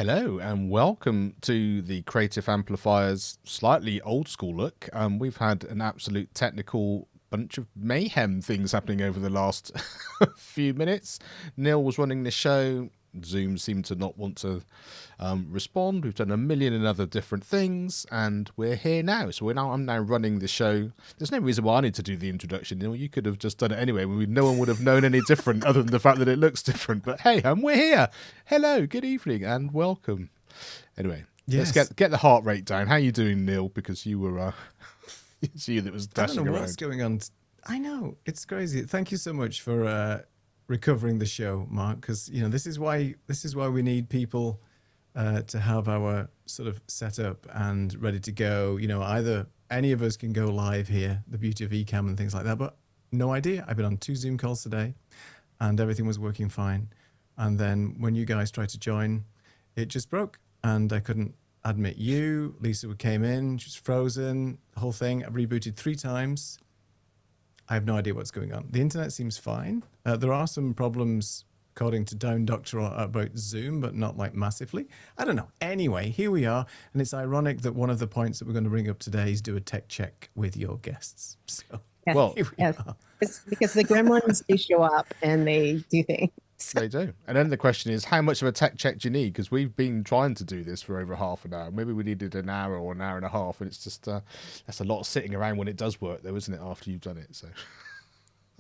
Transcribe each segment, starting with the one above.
Hello and welcome to the Creative Amplifier's slightly old school look. We've had an absolute technical bunch of mayhem things happening over the last few minutes. Neil was running the show. Zoom seemed to not want to respond. We've done a million and other different things, and we're here now. So I'm now running the show. There's no reason why I need to do the introduction. You could have just done it anyway. No one would have known any different other than the fact that it looks different. But hey, we're here. Hello, good evening, and welcome. Anyway, Yes. let's get the heart rate down. How you doing, Neil? Because you were it's you that was dashing I don't know around. what's going on. I know, it's crazy. Thank you so much for recovering the show, Mark, because this is why we need people to have our sort of set up and ready to go. Either any of us can go live here, the beauty of eCam and things like that, but no idea. I've been on 2 Zoom calls today and everything was working fine. And then when you guys tried to join, it just broke and I couldn't admit you. Lisa came in, she was frozen, the whole thing. I've rebooted 3 times. I have no idea what's going on. The internet seems fine. There are some problems, according to Down Doctor, about Zoom, but not like massively. I don't know. Anyway, here we are. And it's ironic that one of the points that we're going to bring up today is do a tech check with your guests. So, Yes, Well, here we yes. are. It's because the gremlins, they show up and they do things. They do. And then the question is, how much of a tech check do you need? Because we've been trying to do this for over half an hour. Maybe we needed an hour or an hour and a half. And it's just, that's a lot of sitting around when it does work, though, isn't it, after you've done it? So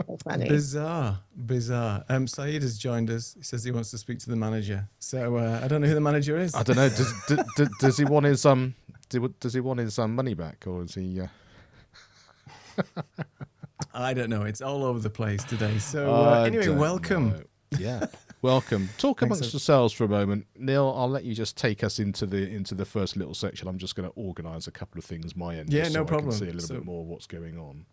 That's funny. Bizarre. Saeed has joined us. He says he wants to speak to the manager. So I don't know who the manager is. I don't know. Does he want his does he want his money back, or is he? I don't know. It's all over the place today. So I anyway, don't welcome. know. Yeah, welcome. Talk Thanks, amongst yourselves for a moment. Neil, I'll let you just take us into the first little section. I'm just going to organise a couple of things my end. Yeah, just no so I problem. can see a little So- bit more what's going on.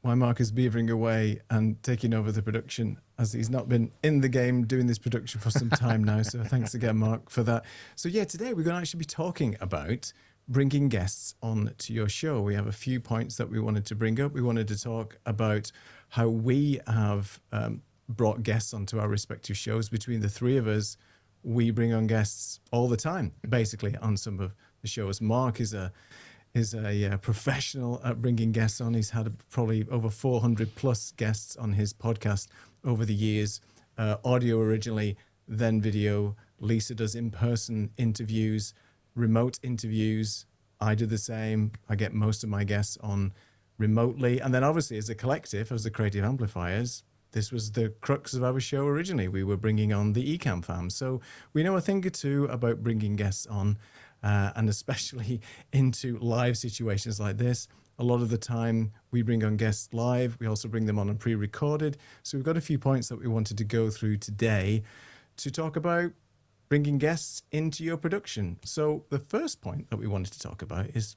Why Mark is beavering away and taking over the production, as he's not been in the game doing this production for some time now. So thanks again, Mark, for that. So yeah, today we're going to actually be talking about bringing guests on to your show. We have a few points that we wanted to bring up. We wanted to talk about how we have brought guests onto our respective shows. Between the 3 of us, we bring on guests all the time, basically, on some of the shows. Mark is a professional at bringing guests on. He's had probably over 400 plus guests on his podcast over the years. Audio originally, then video. Lisa does in-person interviews, remote interviews. I do the same. I get most of my guests on remotely. And then obviously as a collective, as the Creative Amplifiers, this was the crux of our show originally. We were bringing on the eCam fam. So we know a thing or two about bringing guests on. And especially into live situations like this. A lot of the time we bring on guests live. We also bring them on and pre-recorded. So we've got a few points that we wanted to go through today to talk about bringing guests into your production. So the first point that we wanted to talk about is,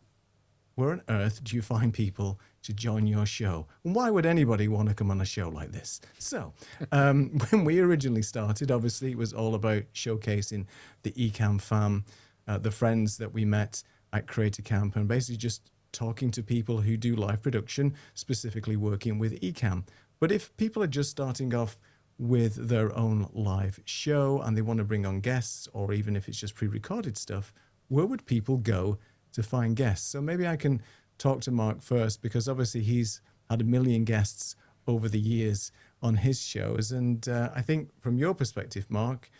where on earth do you find people to join your show? And why would anybody want to come on a show like this? So when we originally started, obviously it was all about showcasing the eCam fam, the friends that we met at Creator Camp, and basically just talking to people who do live production, specifically working with eCam. But if people are just starting off with their own live show and they want to bring on guests, or even if it's just pre-recorded stuff, where would people go to find guests? So maybe I can talk to Mark first, because obviously he's had a million guests over the years on his shows. And I think from your perspective, Mark,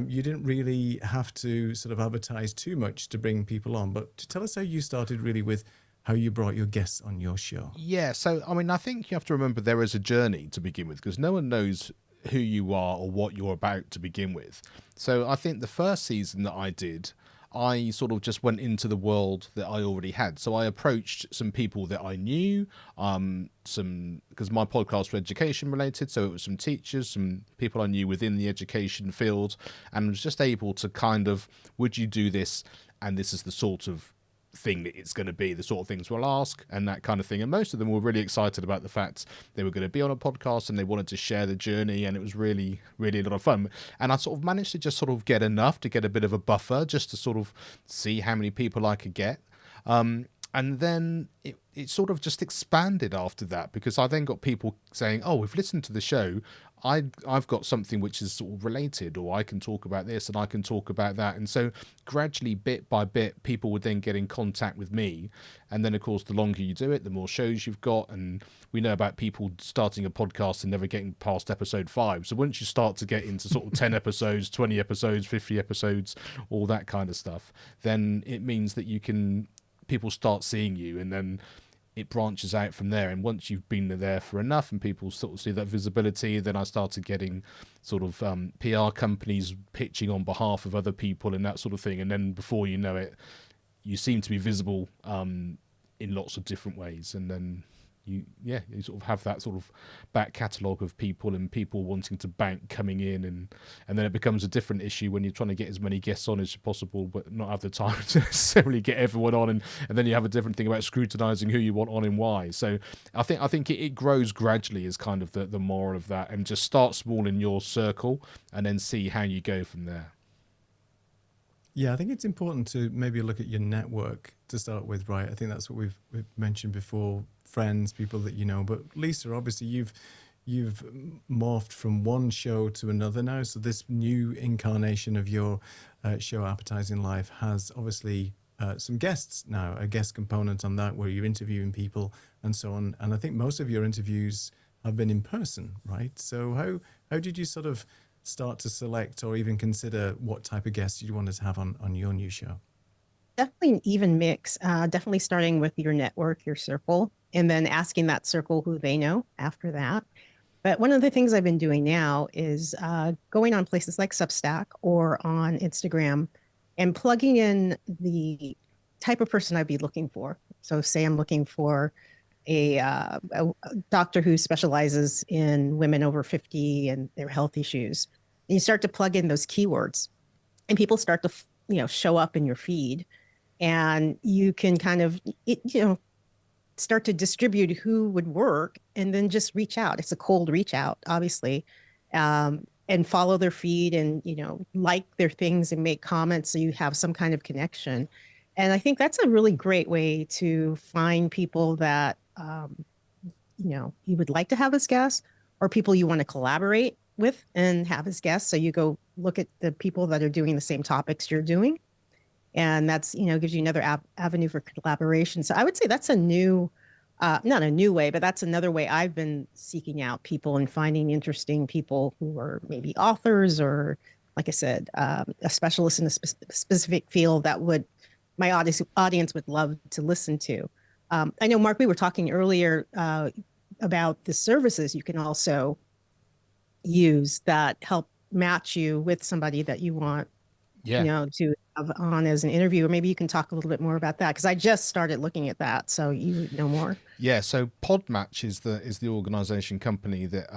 you didn't really have to sort of advertise too much to bring people on, but to tell us how you started really with how you brought your guests on your show. Yeah, so I mean, I think you have to remember there is a journey to begin with, because no one knows who you are or what you're about to begin with. So I think the first season that I did, I sort of just went into the world that I already had. So I approached some people that I knew, because my podcast was education related. So it was some teachers, some people I knew within the education field, and was just able to kind of, would you do this? And this is the sort of thing that it's going to be, the sort of things we'll ask and that kind of thing. And most of them were really excited about the fact they were going to be on a podcast and they wanted to share the journey, and it was really, really a lot of fun. And I sort of managed to just sort of get enough to get a bit of a buffer, just to sort of see how many people I could get. And then it sort of just expanded after that, because I then got people saying, oh, we've listened to the show. I've got something which is sort of related, or I can talk about this and I can talk about that. And so gradually, bit by bit, people would then get in contact with me. And then, of course, the longer you do it, the more shows you've got. And we know about people starting a podcast and never getting past episode 5. So once you start to get into sort of 10 episodes, 20 episodes, 50 episodes, all that kind of stuff, then it means that people start seeing you, and then it branches out from there. And once you've been there for enough and people sort of see that visibility, then I started getting sort of PR companies pitching on behalf of other people and that sort of thing. And then before you know it, you seem to be visible in lots of different ways. And then you sort of have that sort of back catalogue of people and people wanting to bank coming in, and then it becomes a different issue when you're trying to get as many guests on as possible but not have the time to necessarily get everyone on, and then you have a different thing about scrutinizing who you want on and why. So I think it grows gradually is kind of the moral of that, and just start small in your circle and then see how you go from there. Yeah, I think it's important to maybe look at your network to start with, right? I think that's what we've mentioned before, friends, people that you know. But Lisa, obviously you've morphed from one show to another now. So this new incarnation of your show, Appetizing Life, has obviously some guests now, a guest component on that where you're interviewing people and so on. And I think most of your interviews have been in person, right? So how did you sort of start to select or even consider what type of guests you wanted to have on your new show? Definitely an even mix. Definitely starting with your network, your circle, and then asking that circle who they know after that. But one of the things I've been doing now is going on places like Substack or on Instagram and plugging in the type of person I'd be looking for. So say I'm looking for a doctor who specializes in women over 50 and their health issues. And you start to plug in those keywords and people start to show up in your feed, and you can kind of start to distribute who would work, and then just reach out. It's a cold reach out, obviously, and follow their feed and like their things and make comments so you have some kind of connection. And I think that's a really great way to find people that you would like to have as guests, or people you want to collaborate with and have as guests. So you go look at the people that are doing the same topics you're doing. And that's, gives you another avenue for collaboration. So I would say that's a new, not a new way, but that's another way I've been seeking out people and finding interesting people who are maybe authors or, like I said, a specialist in a specific field that my audience would love to listen to. I know, Mark, we were talking earlier about the services you can also use that help match you with somebody that you want to have on as an interview. Or maybe you can talk a little bit more about that, because I just started looking at that, so you know more. Yeah, so Podmatch is the organization company that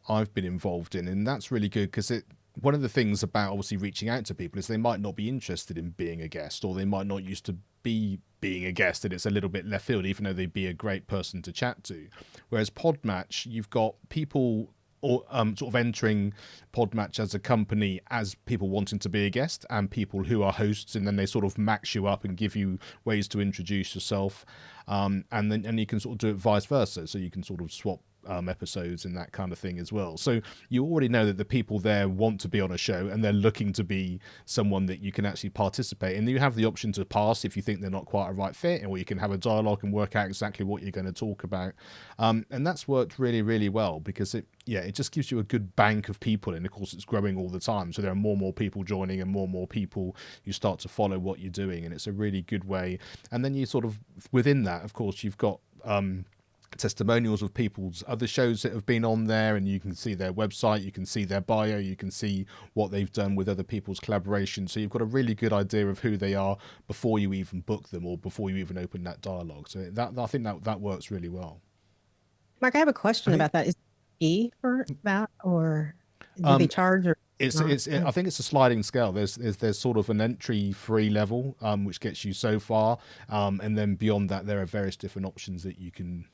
I've been involved in, and that's really good because one of the things about obviously reaching out to people is they might not be interested in being a guest, or they might not used to be being a guest, and it's a little bit left field, even though they'd be a great person to chat to. Whereas Podmatch, you've got people or sort of entering Podmatch as a company as people wanting to be a guest, and people who are hosts, and then they sort of max you up and give you ways to introduce yourself, and you can sort of do it vice versa, so you can sort of swap episodes and that kind of thing as well. So you already know that the people there want to be on a show and they're looking to be someone that you can actually participate in. You have the option to pass if you think they're not quite a right fit, or you can have a dialogue and work out exactly what you're going to talk about. And that's worked really, really well, because it just gives you a good bank of people, and of course it's growing all the time, so there are more and more people joining and more people who start to follow what you're doing, and it's a really good way. And then you sort of, within that, of course, you've got testimonials of people's other shows that have been on there, and you can see their website, you can see their bio, you can see what they've done with other people's collaboration, so you've got a really good idea of who they are before you even book them or before you even open that dialogue. So I think that works really well. Mark, I have a question about that. Is there a fee for that, or do they charge? Or I think it's a sliding scale. There's sort of an entry free level, which gets you so far, and then beyond that there are various different options that you can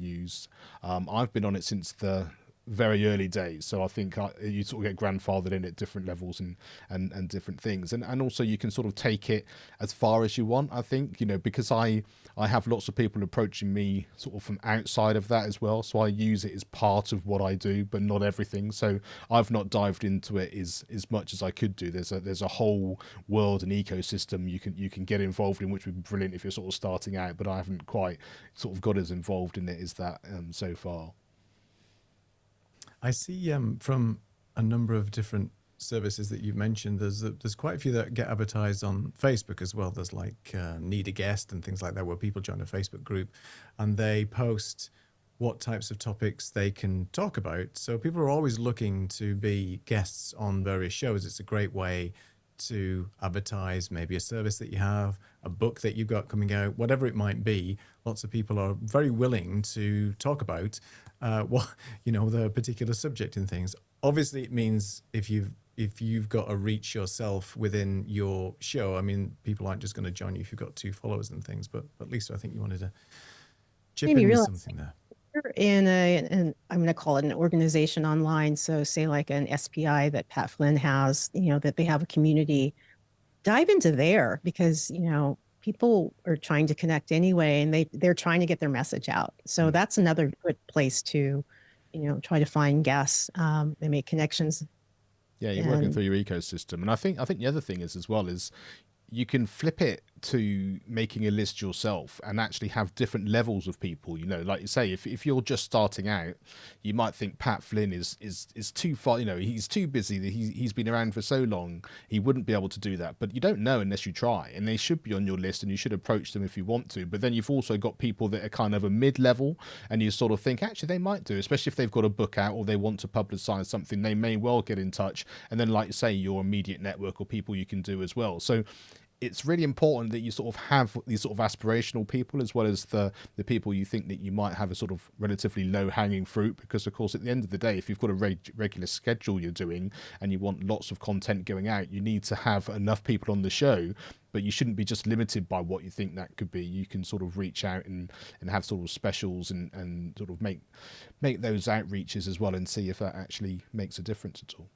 use. I've been on it since the very early days. So I think you sort of get grandfathered in at different levels and different things. And also you can sort of take it as far as you want, I think, because I have lots of people approaching me sort of from outside of that as well. So I use it as part of what I do, but not everything. So I've not dived into it as much as I could do. There's a whole world and ecosystem you can get involved in, which would be brilliant if you're sort of starting out, but I haven't quite sort of got as involved in it as that so far. I see from a number of different services that you've mentioned, there's quite a few that get advertised on Facebook as well. There's like Need a Guest and things like that, where people join a Facebook group and they post what types of topics they can talk about. So people are always looking to be guests on various shows. It's a great way to advertise maybe a service that you have, a book that you've got coming out, whatever it might be. Lots of people are very willing to talk about the particular subject and things. Obviously, it means if you've got a reach yourself within your show, I mean, people aren't just going to join you if you've got 2 followers and things. But at least I think you wanted to chip in with something there. You're in I'm going to call it an organization online. So say like an SPI that Pat Flynn has, that they have a community, dive into there because, people are trying to connect anyway, and they're trying to get their message out. So that's another good place to, try to find guests, and make connections. Yeah, you're working through your ecosystem. And I think the other thing is as well is you can flip it to making a list yourself and actually have different levels of people. Like you say, if you're just starting out, you might think Pat Flynn is too far, he's too busy, he's been around for so long, he wouldn't be able to do that. But you don't know unless you try, and they should be on your list and you should approach them if you want to. But then you've also got people that are kind of a mid-level, and you sort of think actually they might do, especially if they've got a book out or they want to publicize something, they may well get in touch. And then, like you say, your immediate network or people you can do as well. So it's really important that you sort of have these sort of aspirational people as well as the people you think that you might have a sort of relatively low hanging fruit, because of course at the end of the day, if you've got a regular schedule you're doing and you want lots of content going out, you need to have enough people on the show. But you shouldn't be just limited by what you think that could be. You can sort of reach out and have sort of specials and sort of make those outreaches as well and see if that actually makes a difference at all.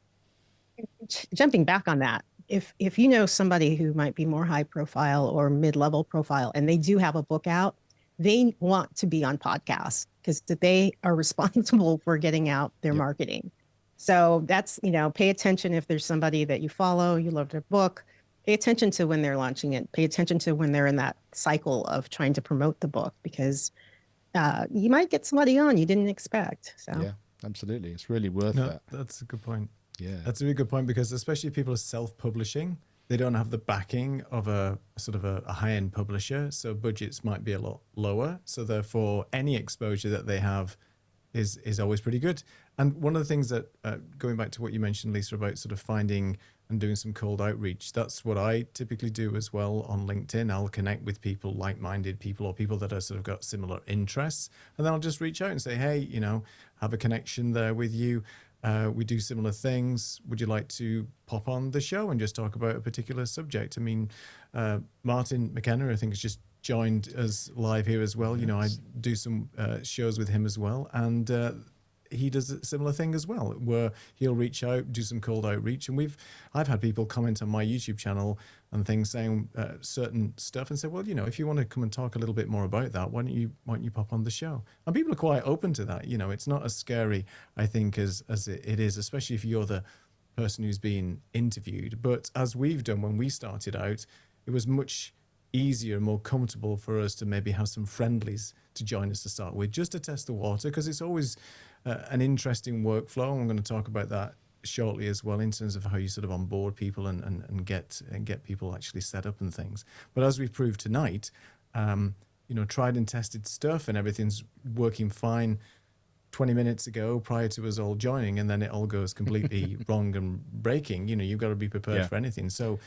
Jumping back on that, if you know somebody who might be more high profile or mid-level profile and they do have a book out, they want to be on podcasts because they are responsible for getting out their marketing. So that's, pay attention if there's somebody that you follow, you love their book, pay attention to when they're launching it, pay attention to when they're in that cycle of trying to promote the book, because you might get somebody on you didn't expect. So yeah, absolutely. It's really worth that. That's a good point. Yeah, that's a really good point, because especially if people are self-publishing, they don't have the backing of a sort of a high-end publisher, so budgets might be a lot lower. So therefore, any exposure that they have is always pretty good. And one of the things that, going back to what you mentioned, Lisa, about sort of finding and doing some cold outreach, that's what I typically do as well on LinkedIn. I'll connect with people, like-minded people, or people that are sort of got similar interests, and then I'll just reach out and say, hey, have a connection there with you. We do similar things. Would you like to pop on the show and just talk about a particular subject? I mean, Martin McKenna, I think, has just joined us live here as well. I do some shows with him as well. And he does a similar thing as well, where he'll reach out, do some cold outreach. And I've had people comment on my YouTube channel and things saying certain stuff and say, well, if you want to come and talk a little bit more about that, why don't you pop on the show? And people are quite open to that. It's not as scary, I think, as it is, especially if you're the person who's being interviewed. But as we've done when we started out, it was much easier and more comfortable for us to maybe have some friendlies to join us to start with, just to test the water, because it's always an interesting workflow. I'm going to talk about that shortly as well, in terms of how you sort of onboard people and get people actually set up and things. But as we proved tonight, tried and tested stuff and everything's working fine 20 minutes ago prior to us all joining, and then it all goes completely wrong and breaking. You've got to be prepared for anything. So,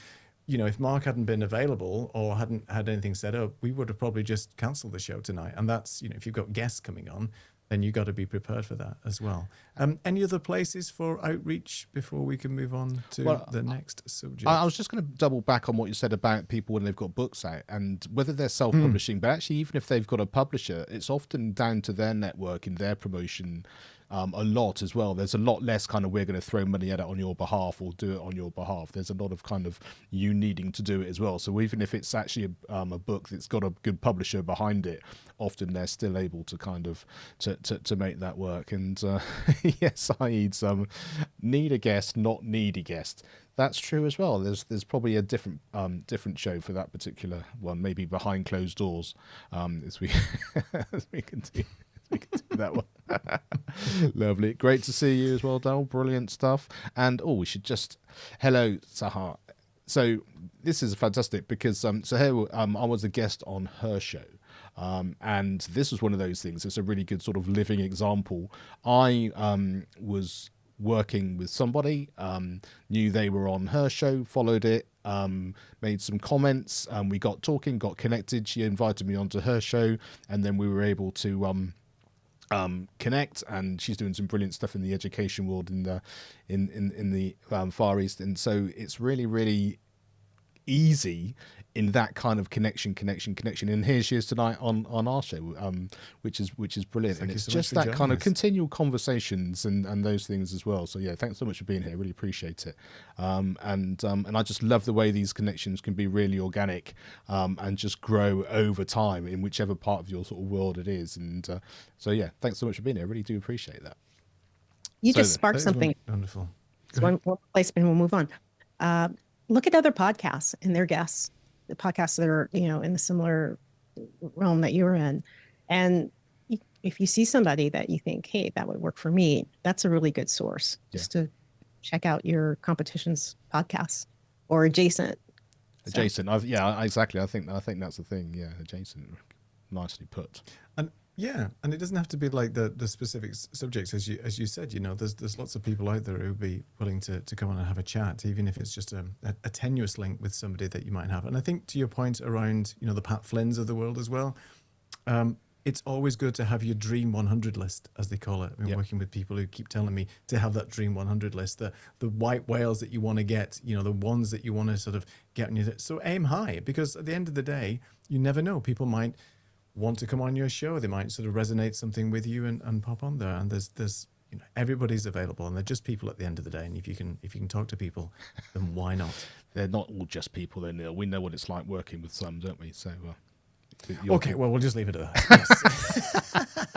if Mark hadn't been available or hadn't had anything set up, we would have probably just cancelled the show tonight. And that's, if you've got guests coming on, then you've got to be prepared for that as well. Any other places for outreach before we can move on to the next subject? I was just going to double back on what you said about people when they've got books out and whether they're self-publishing, but actually even if they've got a publisher, it's often down to their network and their promotion. a lot as well. There's a lot less kind of we're going to throw money at it on your behalf or do it on your behalf. There's a lot of kind of you needing to do it as well. So even if it's actually a book that's got a good publisher behind it, often they're still able to kind of to make that work. And yes, Saeed, need a guest, not needy guest. That's true as well. There's probably a different show for that particular one, maybe behind closed doors, as we as we continue. We can do that one. Lovely. Great to see you as well, Dal. Brilliant stuff. And we should just hello, Sahar. So this is fantastic because so here I was a guest on her show. And this was one of those things. It's a really good sort of living example. I was working with somebody, knew they were on her show, followed it, made some comments, we got talking, got connected. She invited me onto her show, and then we were able to connect, and she's doing some brilliant stuff in the education world in the Far East. And so it's really, really easy in that kind of connection. And here she is tonight on our show, which is brilliant. Thank and it's so just that kind of continual conversations and those things as well. So yeah, thanks so much for being here. Really appreciate it. And I just love the way these connections can be really organic, and just grow over time in whichever part of your sort of world it is. And so yeah, thanks so much for being here. I really do appreciate that. You just sparked something. Wonderful. So one placement, we'll move on. Look at other podcasts and their guests, the podcasts that are, in the similar realm that you're in. And if you see somebody that you think, hey, that would work for me, that's a really good source just to check out your competition's podcasts or adjacent. Adjacent. Exactly. I think that's the thing. Yeah. Adjacent. Nicely put. And it doesn't have to be like the specific subjects, as you said. There's lots of people out there who'd be willing to come on and have a chat, even if it's just a tenuous link with somebody that you might have. And I think to your point around the Pat Flynn's of the world as well, it's always good to have your Dream 100 list, as they call it. I've been working with people who keep telling me to have that Dream 100 list, the white whales that you want to get, the ones that you want to sort of get on your. So aim high, because at the end of the day, you never know. People might want to come on your show. They might sort of resonate something with you and pop on there. And there's everybody's available, and they're just people at the end of the day. And if you can talk to people, then why not? They're not all just people, though, Neil. We know what it's like working with some, don't we? So okay, well, we'll just leave it at that. Yes.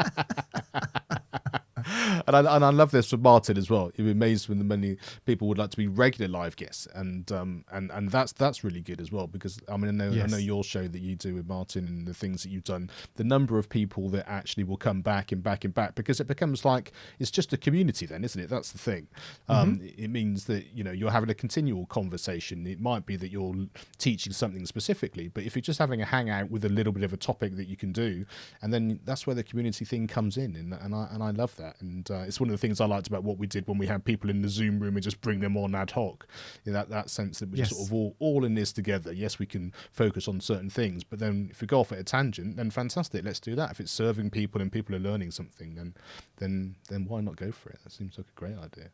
And I love this for Martin as well. You're amazed when the many people would like to be regular live guests, and that's really good as well, because I know your show that you do with Martin and the things that you've done, the number of people that actually will come back and back and back, because it becomes like it's just a community then, isn't it? That's the thing. It means that you're having a continual conversation. It might be that you're teaching something specifically, but if you're just having a hangout with a little bit of a topic that you can do, and then that's where the community thing comes in, and I love that. And it's one of the things I liked about what we did when we had people in the Zoom room and just bring them on ad hoc. That sense that we're just sort of all in this together. Yes, we can focus on certain things, but then if we go off at a tangent, then fantastic, let's do that. If it's serving people and people are learning something, then why not go for it? That seems like a great idea.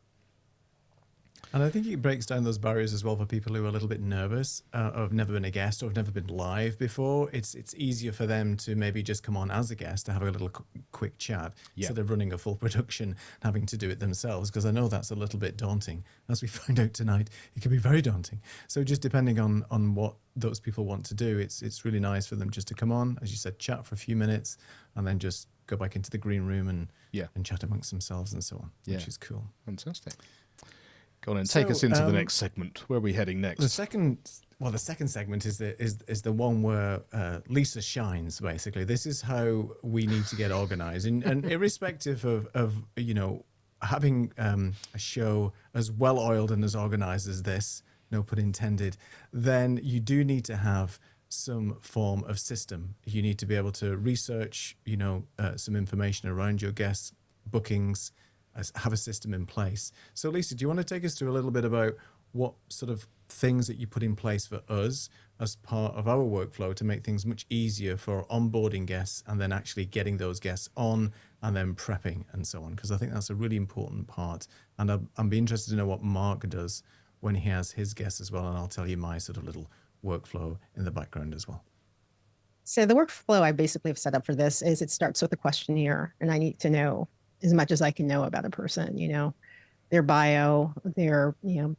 And I think it breaks down those barriers as well for people who are a little bit nervous, or have never been a guest or have never been live before. It's easier for them to maybe just come on as a guest to have a little quick chat instead of running a full production and having to do it themselves, because I know that's a little bit daunting. As we find out tonight, it can be very daunting. So just depending on what those people want to do, it's really nice for them just to come on, as you said, chat for a few minutes, and then just go back into the green room and chat amongst themselves and so on, which is cool. Fantastic. Go on and take us into the next segment. Where are we heading next? The second segment is the one where Lisa shines. Basically, this is how we need to get organised, and irrespective of having a show as well oiled and as organised as this, no pun intended, then you do need to have some form of system. You need to be able to research, some information around your guests' bookings. Have a system in place. So Lisa, do you want to take us through a little bit about what sort of things that you put in place for us as part of our workflow to make things much easier for onboarding guests and then actually getting those guests on and then prepping and so on? Because I think that's a really important part. And I'd be interested to know what Mark does when he has his guests as well. And I'll tell you my sort of little workflow in the background as well. So the workflow I basically have set up for this is it starts with a questionnaire, and I need to know as much as I can know about a person, their bio, their,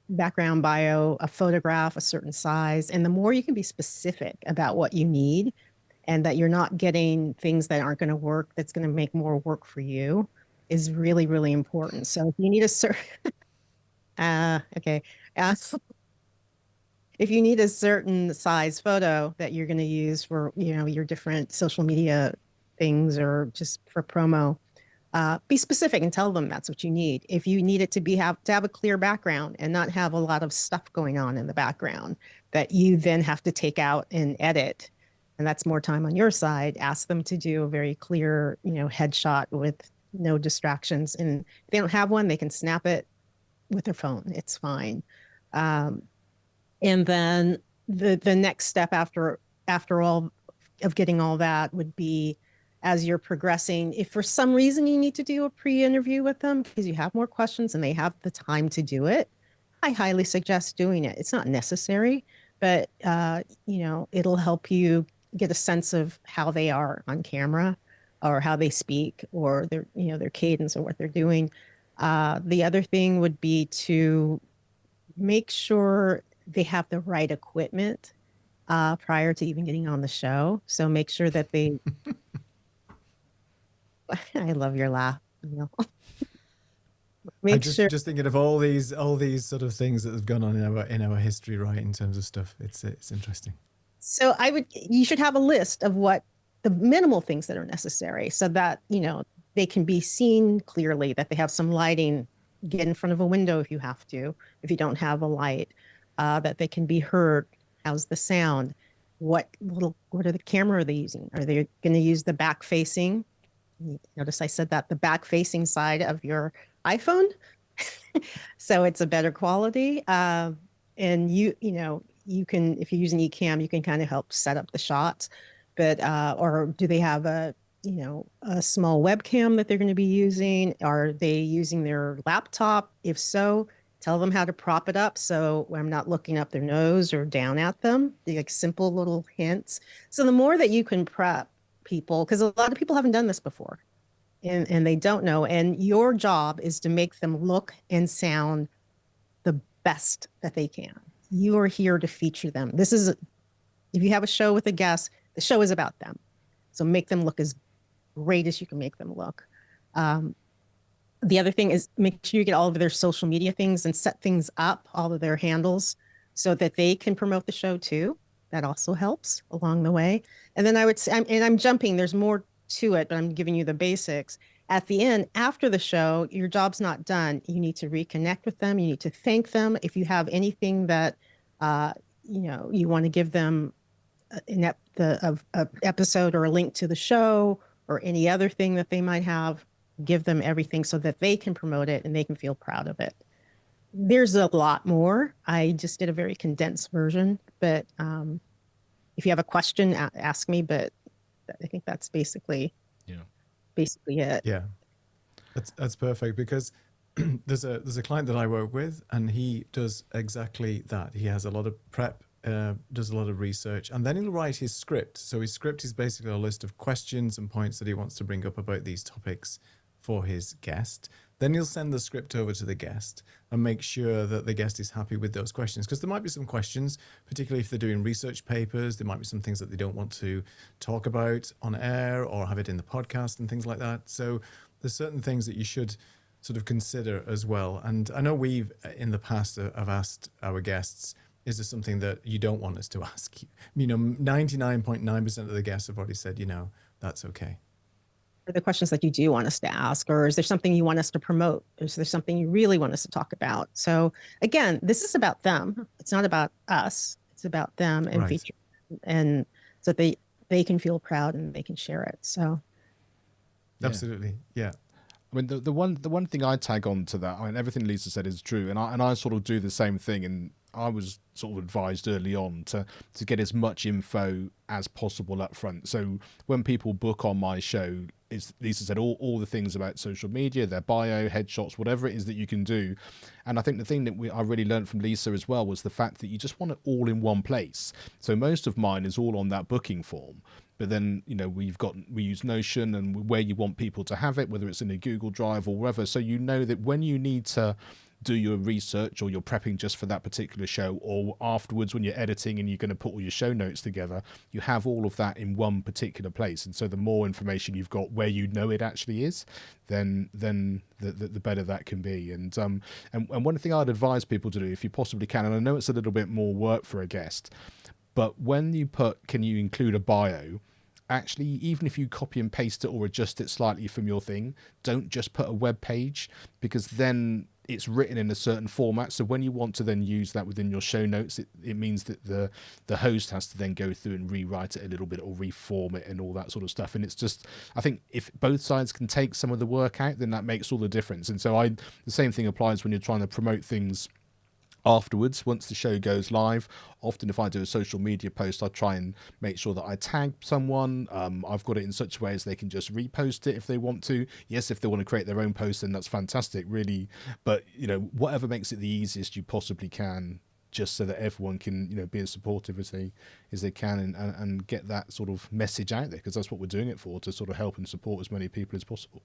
background bio, a photograph, a certain size. And the more you can be specific about what you need and that you're not getting things that aren't going to work, that's going to make more work for you is really, really important. So if you need a certain, okay. Uh, if you need a certain size photo that you're going to use for, your different social media things or just for promo, be specific and tell them that's what you need. If you need it to have a clear background and not have a lot of stuff going on in the background that you then have to take out and edit, and that's more time on your side, ask them to do a very clear, headshot with no distractions. And if they don't have one, they can snap it with their phone. It's fine. And then the next step after all of getting all that would be, as you're progressing, if for some reason you need to do a pre-interview with them because you have more questions and they have the time to do it, I highly suggest doing it. It's not necessary, but it'll help you get a sense of how they are on camera or how they speak or their cadence or what they're doing. The other thing would be to make sure they have the right equipment prior to even getting on the show. So make sure that they I love your laugh. I'm just thinking of all these sort of things that have gone on in our history, right? In terms of stuff, it's interesting. So you should have a list of what the minimal things that are necessary, so that they can be seen clearly. That they have some lighting, get in front of a window if you have to, if you don't have a light. That they can be heard. How's the sound? What are the camera are they using? Are they going to use the back facing? Notice I said that the back facing side of your iPhone. So it's a better quality. And you can, if you're using eCam, you can kind of help set up the shots, but, or do they have a small webcam that they're going to be using? Are they using their laptop? If so, tell them how to prop it up so I'm not looking up their nose or down at them. Like simple little hints. So the more that you can prep people, because a lot of people haven't done this before and they don't know. And your job is to make them look and sound the best that they can. You are here to feature them. If you have a show with a guest, the show is about them. So make them look as great as you can make them look. The other thing is make sure you get all of their social media things and set things up, all of their handles, so that they can promote the show too. That also helps along the way. And then I would say, and I'm jumping, there's more to it, but I'm giving you the basics. At the end, after the show, your job's not done. You need to reconnect with them. You need to thank them. If you have anything that, you want to give them an episode or a link to the show or any other thing that they might have, give them everything so that they can promote it and they can feel proud of it. There's a lot more. I just did a very condensed version, but if you have a question, ask me. But I think that's basically it. Yeah, that's perfect, because there's a client that I work with, and he does exactly that. He has a lot of prep, does a lot of research, and then he'll write his script. So his script is basically a list of questions and points that he wants to bring up about these topics for his guest. Then he'll send the script over to the guest and make sure that the guest is happy with those questions, because there might be some questions, particularly if they're doing research papers, there might be some things that they don't want to talk about on air or have it in the podcast and things like that. So there's certain things that you should sort of consider as well. And I know we've in the past have asked our guests, is there something that you don't want us to ask? 99.9% of the guests have already said, that's okay. The questions that you do want us to ask, or is there something you want us to promote? Is there something you really want us to talk about? So again, this is about them. It's not about us. It's about them and feature, and so they can feel proud and they can share it. So absolutely, yeah. I mean, the one thing I tag on to that, I mean, everything Lisa said is true, and I sort of do the same thing. And I was sort of advised early on to get as much info as possible up front. So when people book on my show, Lisa said all the things about social media, their bio, headshots, whatever it is that you can do. And I think the thing that I really learned from Lisa as well was the fact that you just want it all in one place. So most of mine is all on that booking form. but then, we use Notion and where you want people to have it, whether it's in a Google Drive or wherever. So that when you need to do your research or you're prepping just for that particular show, or afterwards when you're editing and you're going to put all your show notes together, you have all of that in one particular place. And so the more information you've got where it actually is, then the better that can be. And one thing I'd advise people to do, if you possibly can, and I know it's a little bit more work for a guest, but when you can you include a bio? Actually, even if you copy and paste it or adjust it slightly from your thing, don't just put a web page, because then it's written in a certain format. So when you want to then use that within your show notes, it means that the host has to then go through and rewrite it a little bit or reform it and all that sort of stuff. And it's just, I think if both sides can take some of the work out, then that makes all the difference. And so the same thing applies when you're trying to promote things afterwards, once the show goes live. Often if I do a social media post, I try and make sure that I tag someone. I've got it in such a way as they can just repost it if they want to. Yes, if they want to create their own post, then that's fantastic, really. But whatever makes it the easiest you possibly can, just so that everyone can be as supportive as they can and get that sort of message out there, because that's what we're doing it for, to sort of help and support as many people as possible.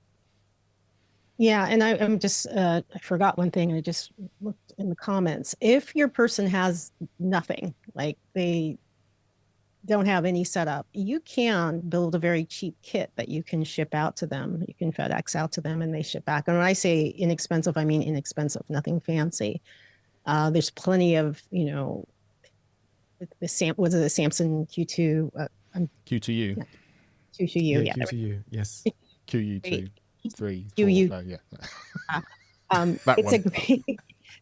Yeah, and I'm just, I forgot one thing. I just looked in the comments. If your person has nothing, like they don't have any setup, you can build a very cheap kit that you can ship out to them. You can FedEx out to them and they ship back. And when I say inexpensive, I mean inexpensive, nothing fancy. There's plenty of, the Samsung Q2? Q2U. Q2U, yeah. Q2U, yes. QU2. 3, 4, yeah. It's a great,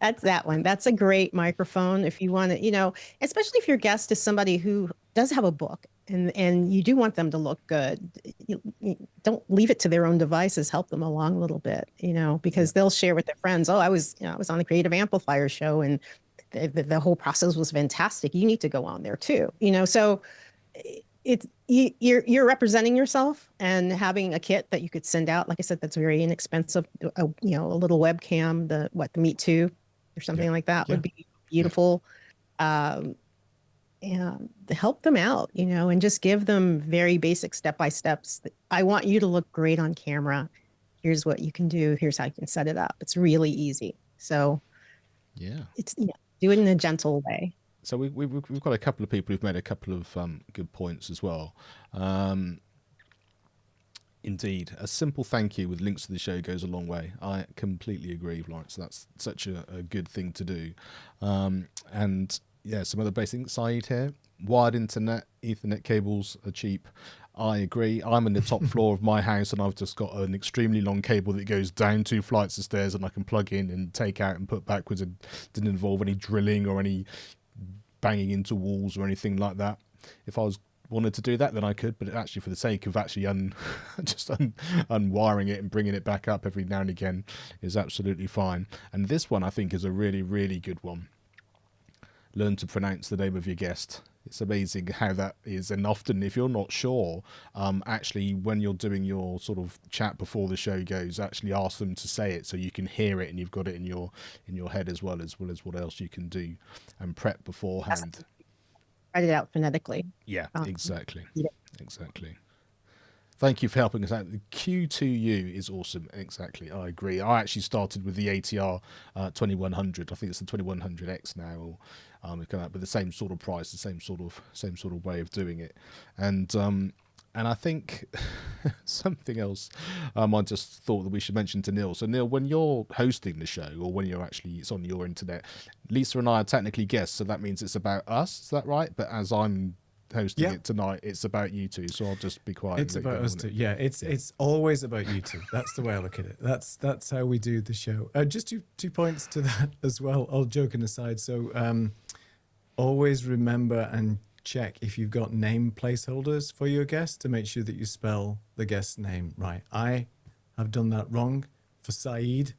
that's that one. That's a great microphone if you want to, especially if your guest is somebody who does have a book and you do want them to look good. You don't leave it to their own devices. Help them along a little bit, because they'll share with their friends. Oh, I was on the Creative Amplifier show and the whole process was fantastic. You need to go on there too, so you're representing yourself and having a kit that you could send out. Like I said, that's very inexpensive. A little webcam, the Meet 2 or something like that would be beautiful. And help them out, and just give them very basic step-by-steps. I want you to look great on camera. Here's what you can do. Here's how you can set it up. It's really easy. So it's do it in a gentle way. So we've got a couple of people who've made a couple of good points as well. Indeed, a simple thank you with links to the show goes a long way. I completely agree, Lawrence. That's such a good thing to do. And yeah, some other basic side here. Wired internet, Ethernet cables are cheap. I agree. I'm in the top floor of my house and I've just got an extremely long cable that goes down 2 flights of stairs and I can plug in and take out and put backwards. It didn't involve any drilling or any banging into walls or anything like that. If I wanted to do that, then I could, but actually for the sake of actually unwiring it and bringing it back up every now and again is absolutely fine. And this one I think is a really, really good one. Learn to pronounce the name of your guest. It's amazing how that is. And often if you're not sure, actually when you're doing your sort of chat before the show goes, actually ask them to say it so you can hear it and you've got it in your head as well as what else you can do and prep beforehand. Write it out phonetically. Yeah, exactly. Yeah. Exactly. Thank you for helping us out. The Q2U is awesome. Exactly. I agree. I actually started with the ATR 2100. I think it's the 2100X now, or it came out with the same sort of price, the same sort of way of doing it. And I think something else I just thought that we should mention to Neil. So Neil, when you're hosting the show or when it's on your internet, Lisa and I are technically guests, so that means it's about us. Is that right? But as I'm hosting it tonight, it's about you two, so I'll just be quiet. It's about us two. Yeah, it's always about you two. That's the way I look at it. That's how we do the show. Just two points to that as well, all joking aside. So always remember and check if you've got name placeholders for your guest to make sure that you spell the guest's name right. I have done that wrong for Saeed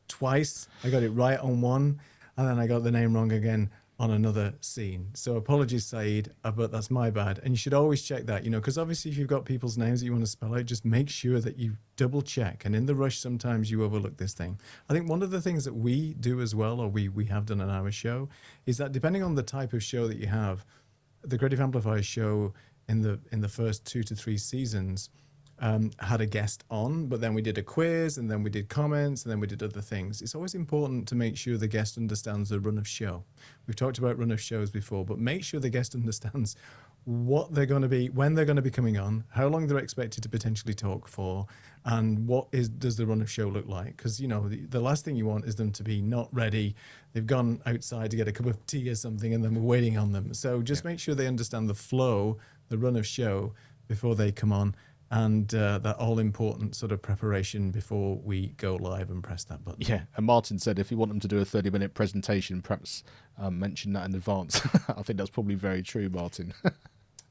twice. I got it right on one and then I got the name wrong again on another scene. So apologies, Saeed, but that's my bad. And you should always check that, because obviously if you've got people's names that you want to spell out, just make sure that you double check. And in the rush, sometimes you overlook this thing. I think one of the things that we do as well, or we have done on our show, is that depending on the type of show that you have, the Creative Amplifier show in the first 2 to 3 seasons, had a guest on, but then we did a quiz, and then we did comments, and then we did other things. It's always important to make sure the guest understands the run of show. We've talked about run of shows before, but make sure the guest understands what they're going to be, when they're going to be coming on, how long they're expected to potentially talk for, and does the run of show look like? Because, you know, the last thing you want is them to be not ready. They've gone outside to get a cup of tea or something, and then we're waiting on them. So just make sure they understand the flow, the run of show before they come on, and that all-important sort of preparation before we go live and press that button. Yeah, and Martin said if you want them to do a 30-minute presentation, perhaps mention that in advance. I think that's probably very true, Martin.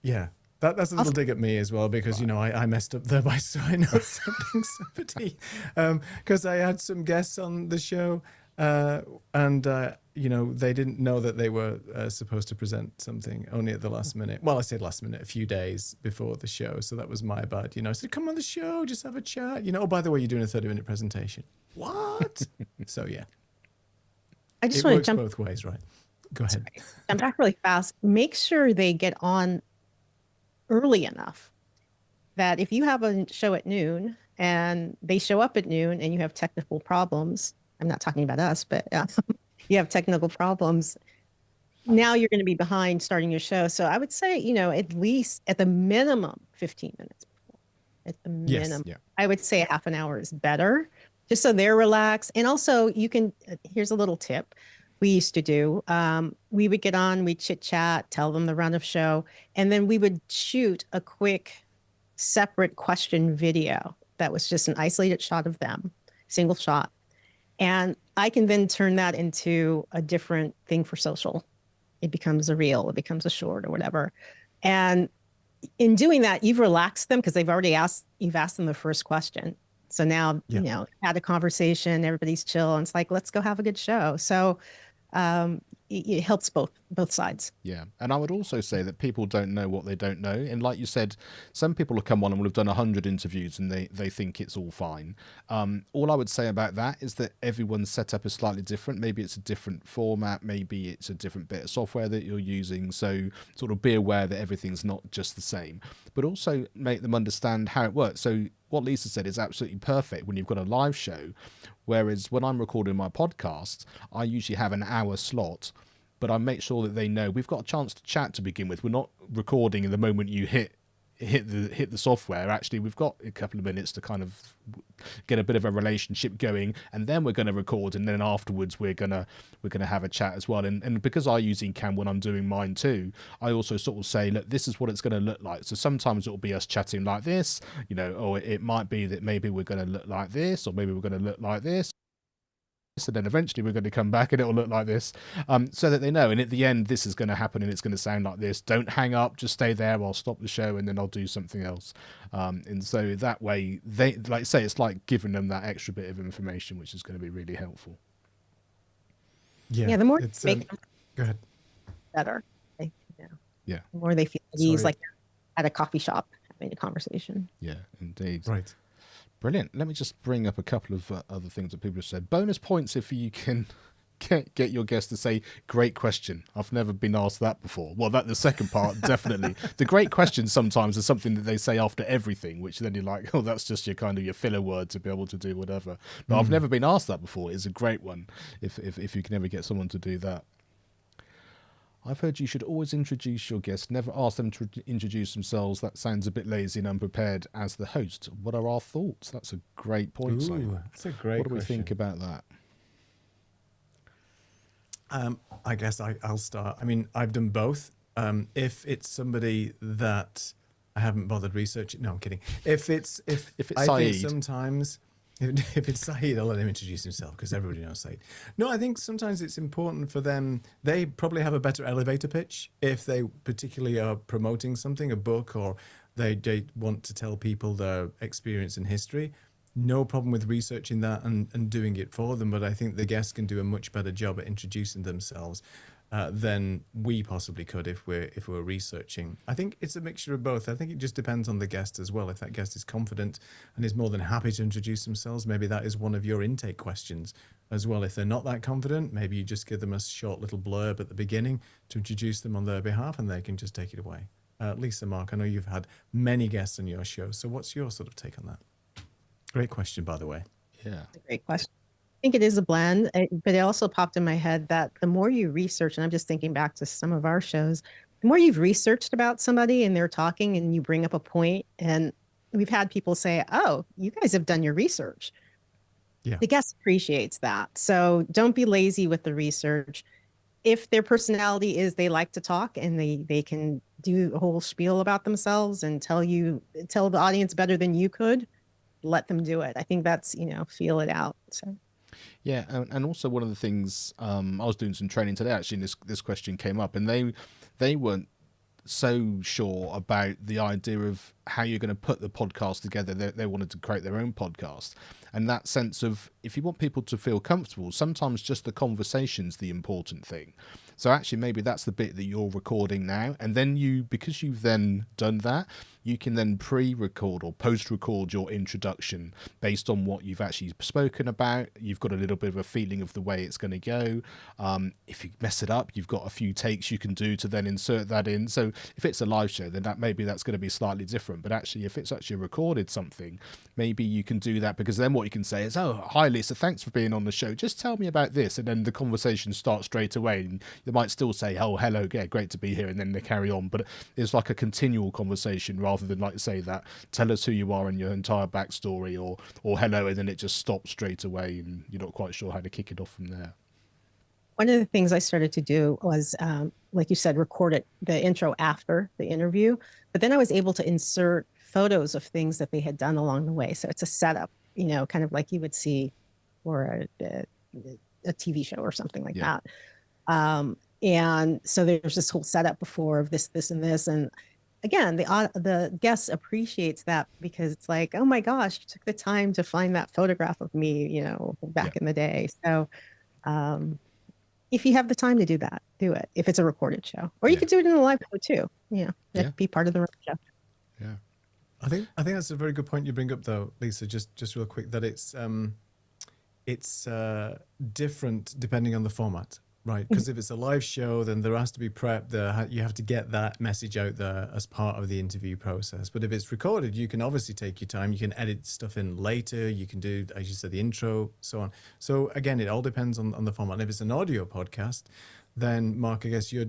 Yeah, that's a little dig at me as well, because, you know, I messed up there by not sending somebody, because I had some guests on the show, and you know, they didn't know that they were supposed to present something only at the last minute. Well, I said last minute, a few days before the show. So that was my bad. You know, I said, come on the show, just have a chat. You know, oh, by the way, you're doing a 30-minute presentation. What? So, yeah. I just It want to works jump both ways, right? Go ahead. jump back really fast. Make sure they get on early enough that if you have a show at noon and they show up at noon and you have technical problems, I'm not talking about us, but you have technical problems, now you're going to be behind starting your show. So I would say, you know, at least at the minimum 15 minutes before. At the minimum. Yeah. I would say half an hour is better, just so they're relaxed. And also you can, here's a little tip we used to do. We would get on, we'd chit chat, tell them the run of show, and then we would shoot a quick separate question video that was just an isolated shot of them, single shot. And I can then turn that into a different thing for social. It becomes a reel, it becomes a short or whatever. And in doing that, you've relaxed them because you've asked them the first question. So now, you know, had a conversation, everybody's chill, and it's like, let's go have a good show. So it helps both sides. Yeah. And I would also say that people don't know what they don't know. And like you said, some people will come on and will have done 100 interviews and they think it's all fine. All I would say about that is that everyone's setup is slightly different. Maybe it's a different format. Maybe it's a different bit of software that you're using. So sort of be aware that everything's not just the same, but also make them understand how it works. So what Lisa said is absolutely perfect when you've got a live show. Whereas when I'm recording my podcast, I usually have an hour slot, but I make sure that they know we've got a chance to chat to begin with. We're not recording in the moment you hit the software. Actually, we've got a couple of minutes to kind of get a bit of a relationship going, and then we're going to record, and then afterwards we're gonna have a chat as well. And because I use Ecamm when I'm doing mine too, I also sort of say, look, this is what it's going to look like. So sometimes it'll be us chatting like this, you know, or it might be that maybe we're going to look like this, or maybe we're going to look like this. So then eventually we're going to come back and it'll look like this, so that they know. And at the end, this is going to happen and it's going to sound like this. Don't hang up, just stay there. I'll stop the show and then I'll do something else. And so that way, they, like I say, it's like giving them that extra bit of information, which is going to be really helpful. Yeah, the more you make them, go ahead. better. Yeah. The more they feel at ease, like at a coffee shop having a conversation. Yeah, indeed. Right. Brilliant. Let me just bring up a couple of other things that people have said. Bonus points if you can get your guest to say, great question. I've never been asked that before. Well, the second part, definitely. The great question sometimes is something that they say after everything, which then you're like, oh, that's just your kind of your filler word to be able to do whatever. But I've never been asked that before. It's a great one if you can ever get someone to do that. I've heard you should always introduce your guest, never ask them to introduce themselves. That sounds a bit lazy and unprepared as the host. What are our thoughts? That's a great point. Ooh, that's a great What do we question. think about that? I guess I'll start. I mean, I've done both. If it's somebody that I haven't bothered researching, no, I'm kidding. If it's I think Saeed. sometimes if it's Saeed, I'll let him introduce himself because everybody knows Saeed. No, I think sometimes it's important for them. They probably have a better elevator pitch if they particularly are promoting something, a book, or they want to tell people their experience and history. No problem with researching that and doing it for them, but I think the guests can do a much better job at introducing themselves than we possibly could if we're researching. I think it's a mixture of both. I think it just depends on the guest as well. If that guest is confident and is more than happy to introduce themselves, maybe that is one of your intake questions as well. If they're not that confident, maybe you just give them a short little blurb at the beginning to introduce them on their behalf and they can just take it away. Lisa, Mark, I know you've had many guests on your show. So what's your sort of take on that? Great question, by the way. Yeah. That's a great question. I think it is a blend, but it also popped in my head that the more you research, and I'm just thinking back to some of our shows, the more you've researched about somebody and they're talking and you bring up a point, and we've had people say, oh, you guys have done your research. Yeah. The guest appreciates that. So don't be lazy with the research. If their personality is they like to talk and they can do a whole spiel about themselves and tell the audience better than you could, let them do it. I think that's, feel it out. So. Yeah, and also one of the things, I was doing some training today actually, and this question came up, and they weren't so sure about the idea of how you're going to put the podcast together. They wanted to create their own podcast, and that sense of, if you want people to feel comfortable, sometimes just the conversation's the important thing. So actually maybe that's the bit that you're recording now, and then because you've then done that, you can then pre-record or post-record your introduction based on what you've actually spoken about. You've got a little bit of a feeling of the way it's going to go. If you mess it up, you've got a few takes you can do to then insert that in. So if it's a live show, then maybe that's going to be slightly different. But actually, if it's actually recorded something, maybe you can do that, because then what you can say is, oh, hi Lisa, thanks for being on the show. Just tell me about this. And then the conversation starts straight away. And they might still say, oh, hello, yeah, great to be here. And then they carry on. But it's like a continual conversation rather than, like, say that, tell us who you are and your entire backstory, or hello, and then it just stops straight away and you're not quite sure how to kick it off from there. One of the things I started to do was, like you said, record the intro after the interview, but then I was able to insert photos of things that they had done along the way. So it's a setup, kind of like you would see for a TV show or something like that. And so there's this whole setup before of this, and this. And again, the guest appreciates that, because it's like, oh my gosh, you took the time to find that photograph of me, back in the day. So if you have the time to do that, do it. If it's a recorded show, or you could do it in a live show too. Be part of the show. Yeah. I think that's a very good point you bring up, though, Lisa. Just real quick, that it's different depending on the format, right? Because if it's a live show, then there has to be prep. You have to get that message out there as part of the interview process. But if it's recorded, you can obviously take your time. You can edit stuff in later. You can do, as you said, the intro, so on. So again, it all depends on the format. And if it's an audio podcast, then Mark, I guess you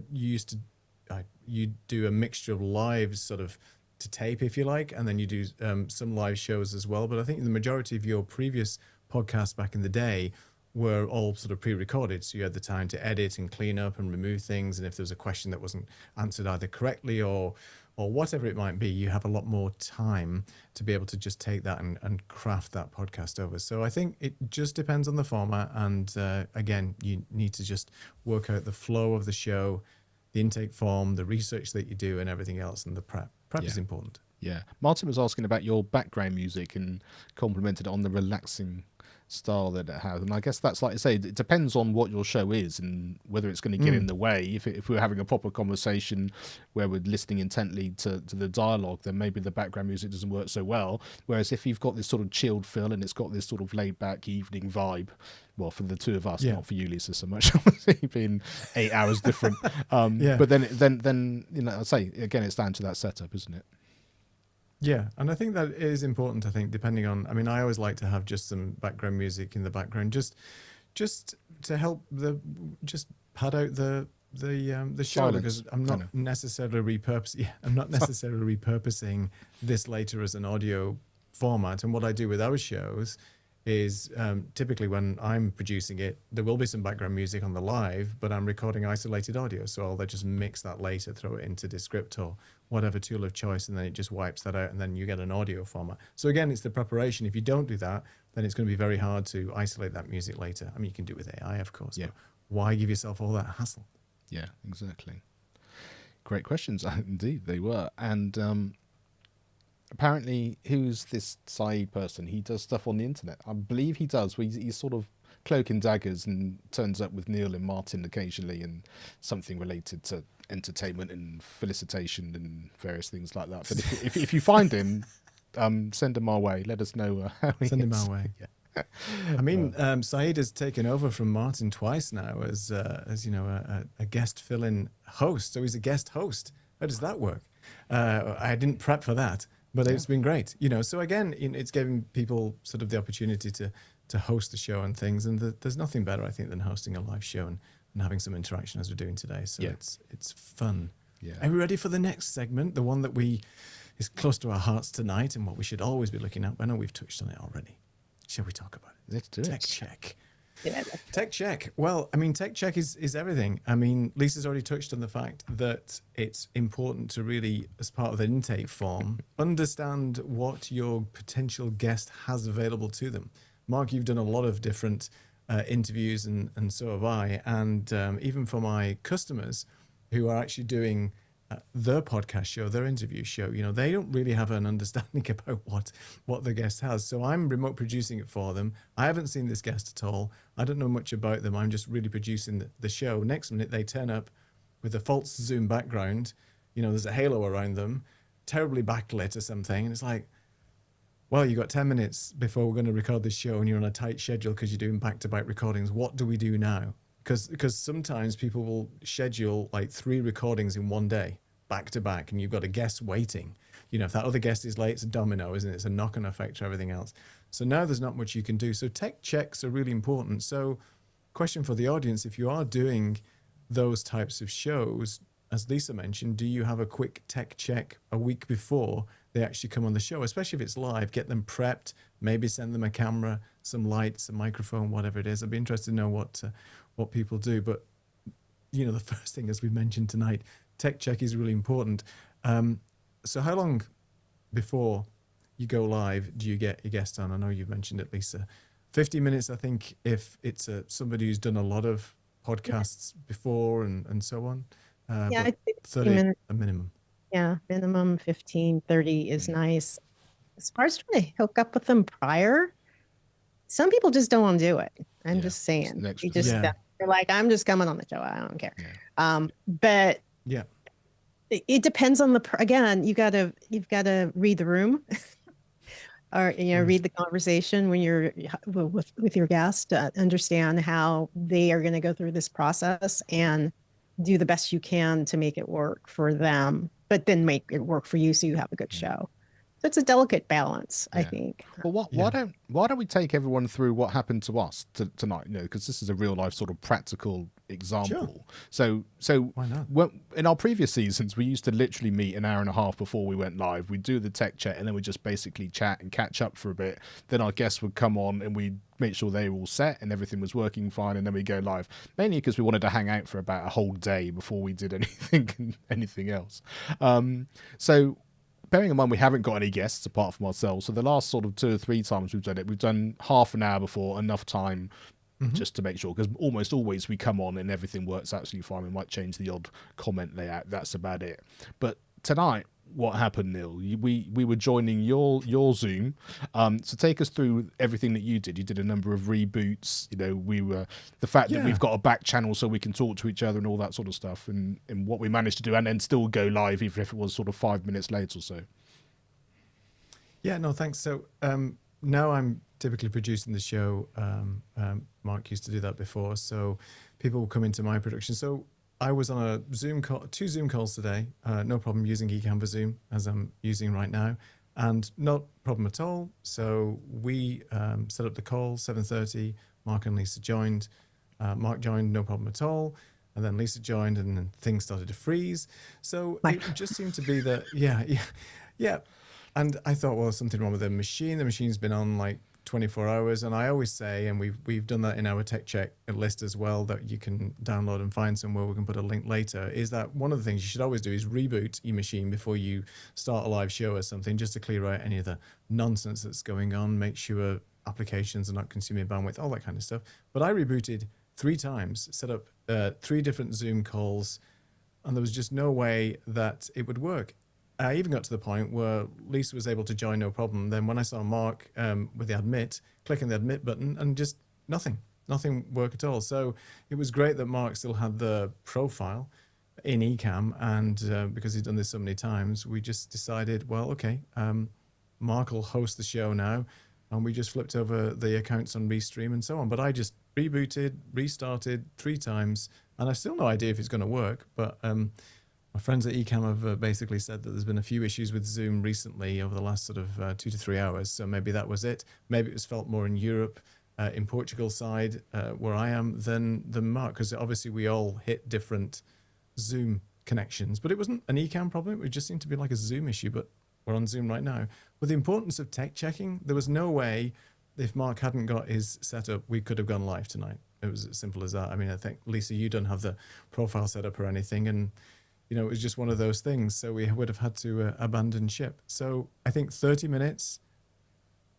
do a mixture of live sort of to tape, if you like, and then you do some live shows as well. But I think the majority of your previous podcasts back in the day were all sort of pre-recorded, so you had the time to edit and clean up and remove things, and if there was a question that wasn't answered either correctly or whatever it might be, you have a lot more time to be able to just take that and craft that podcast over. So I think it just depends on the format, and again, you need to just work out the flow of the show, the intake form, the research that you do, and everything else, and the prep is important. Yeah. Martin was asking about your background music and complimented on the relaxing style that it has. And I guess that's, like I say, it depends on what your show is and whether it's going to get in the way. If we're having a proper conversation where we're listening intently to the dialogue, then maybe the background music doesn't work so well. Whereas if you've got this sort of chilled feel and it's got this sort of laid back evening vibe, well, for the two of us, not for you, Lisa, so much, obviously being 8 hours different. But then I say again, it's down to that setup, isn't it? Yeah, and I think that is important. I think depending on, I mean, I always like to have just some background music in the background, just to help just pad out the show. Silence, because I'm not necessarily repurposing this later as an audio format. And what I do with our shows is typically when I'm producing it, there will be some background music on the live, but I'm recording isolated audio. So I'll just mix that later, throw it into Descript or whatever tool of choice, and then it just wipes that out, and then you get an audio format. So again, it's the preparation. If you don't do that, then it's going to be very hard to isolate that music later. I mean, you can do it with AI, of course, but why give yourself all that hassle? Yeah, exactly. Great questions. Indeed, they were. And apparently, who's this Saeed person? He does stuff on the internet. I believe he does. He's sort of cloak and daggers and turns up with Neil and Martin occasionally and something related to entertainment and felicitation and various things like that. But if you find him, send him our way. Let us know how he Send him is. our way. Yeah. I mean, Saeed has taken over from Martin twice now as you know, a guest fill-in host. So he's a guest host How does that work? I didn't prep for that, but it's been great. So again, it's giving people sort of the opportunity to host the show and things. And there's nothing better, I think, than hosting a live show and having some interaction as we're doing today. So it's fun. Yeah. Are we ready for the next segment? The one that is close to our hearts tonight and what we should always be looking at. I know we've touched on it already. Shall we talk about it? Let's do it. Tech check. Yeah. Tech check. Well, I mean, tech check is everything. I mean, Lisa's already touched on the fact that it's important to really, as part of the intake form, understand what your potential guest has available to them. Mark, you've done a lot of different interviews, and so have I. And even for my customers who are actually doing their podcast show, their interview show, they don't really have an understanding about what the guest has. So I'm remote producing it for them. I haven't seen this guest at all. I don't know much about them. I'm just really producing the show. Next minute, they turn up with a false Zoom background. There's a halo around them, terribly backlit or something. And it's like, well, you got 10 minutes before we're going to record this show and you're on a tight schedule because you're doing back-to-back recordings. What do we do now? Because sometimes people will schedule like 3 recordings in one day, back to back, and you've got a guest waiting. If that other guest is late, it's a domino, isn't it? It's a knock-on effect to everything else. So now there's not much you can do. So tech checks are really important. So question for the audience, if you are doing those types of shows, as Lisa mentioned, do you have a quick tech check a week before they actually come on the show, especially if it's live? Get them prepped, maybe send them a camera, some lights, a microphone, whatever it is. I'd be interested to know what people do. But, the first thing, as we mentioned tonight, tech check is really important. So how long before you go live do you get your guest on? I know you've mentioned it, Lisa. 50 minutes, I think, if it's somebody who's done a lot of podcasts before and so on. Yeah, but I think 30 minutes. a minimum. Yeah, minimum 15, 30 is nice. As far as trying to hook up with them prior, some people just don't want to do it. I'm just saying. They're like, I'm just coming on the show. I don't care. Yeah. But yeah, it depends on again, you've got to read the room or, read the conversation when you're with your guest, understand how they are going to go through this process and do the best you can to make it work for them, but then make it work for you so you have a good show. So it's a delicate balance, I think. Well, why don't we take everyone through what happened to us tonight? Because this is a real life sort of practical example. Sure. So why not? In our previous seasons, we used to literally meet an hour and a half before we went live. We'd do the tech chat and then we'd just basically chat and catch up for a bit. Then our guests would come on and we'd make sure they were all set and everything was working fine, and then we go live. Mainly because we wanted to hang out for about a whole day before we did anything else. So bearing in mind we haven't got any guests apart from ourselves, so the last sort of 2 or 3 times we've done it, we've done half an hour before, enough time just to make sure, because almost always we come on and everything works absolutely fine. We might change the odd comment layout, that's about it. But tonight, what happened, Neil? We were joining your Zoom. So take us through everything that you did. You did a number of reboots. We were the fact that we've got a back channel so we can talk to each other and all that sort of stuff, and what we managed to do, and then still go live even if it was sort of 5 minutes late or so. Yeah, no, thanks. So now I'm typically producing the show. Mark used to do that before, so people will come into my production. So I was on a Zoom call, 2 Zoom calls today. No problem using eCam for Zoom as I'm using right now, and not problem at all. So we set up the call, 7:30. Mark and Lisa joined. Mark joined, no problem at all. And then Lisa joined, and then things started to freeze. So it just seemed to be that, yeah. And I thought, well, something wrong with the machine. The machine's been on like 24 hours. And I always say, and we've done that in our tech check list as well, that you can download and find somewhere. We can put a link later. Is that one of the things you should always do is reboot your machine before you start a live show or something, just to clear out any of the nonsense that's going on, make sure applications are not consuming bandwidth, all that kind of stuff. But I rebooted 3 times, set up 3 different Zoom calls, and there was just no way that it would work. I even got to the point where Lisa was able to join, no problem. Then when I saw Mark with the admit, clicking the admit button, and just nothing worked at all. So it was great that Mark still had the profile in eCam, and because he's done this so many times, we just decided, well, okay, Mark will host the show now, and we just flipped over the accounts on Restream and so on. But I just rebooted, restarted 3 times, and I've still no idea if it's going to work, but My friends at Ecamm have basically said that there's been a few issues with Zoom recently over the last sort of 2 to 3 hours. So maybe that was it. Maybe it was felt more in Europe, in Portugal side, where I am, than Mark, because obviously we all hit different Zoom connections. But it wasn't an Ecamm problem. It just seemed to be like a Zoom issue, but we're on Zoom right now. With the importance of tech checking, there was no way, if Mark hadn't got his setup, we could have gone live tonight. It was as simple as that. I mean, I think, Lisa, you don't have the profile set up or anything, and it was just one of those things. So we would have had to abandon ship. So I think 30 minutes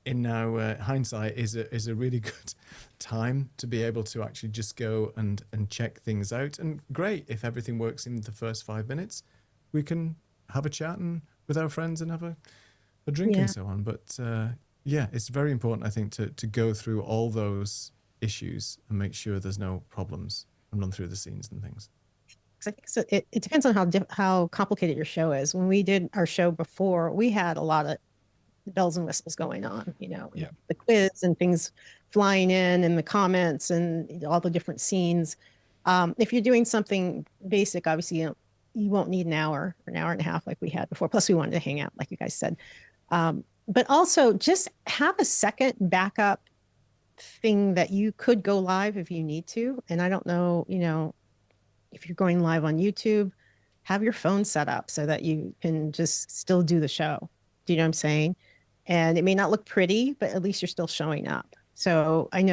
in now hindsight is a really good time to be able to actually just go and check things out. And great, if everything works in the first 5 minutes, we can have a chat and with our friends and have a drink and so on. But yeah, it's very important, I think, to go through all those issues and make sure there's no problems and run through the scenes and things. I think so. It depends on how complicated your show is. When we did our show before, we had a lot of bells and whistles going on, the quiz and things flying in and the comments and all the different scenes. If you're doing something basic, obviously, you won't need an hour or an hour and a half like we had before. Plus, we wanted to hang out, like you guys said. But also just have a second backup thing that you could go live if you need to. And I don't know, if you're going live on YouTube, have your phone set up so that you can just still do the show. Do you know what I'm saying? And it may not look pretty, but at least you're still showing up. So I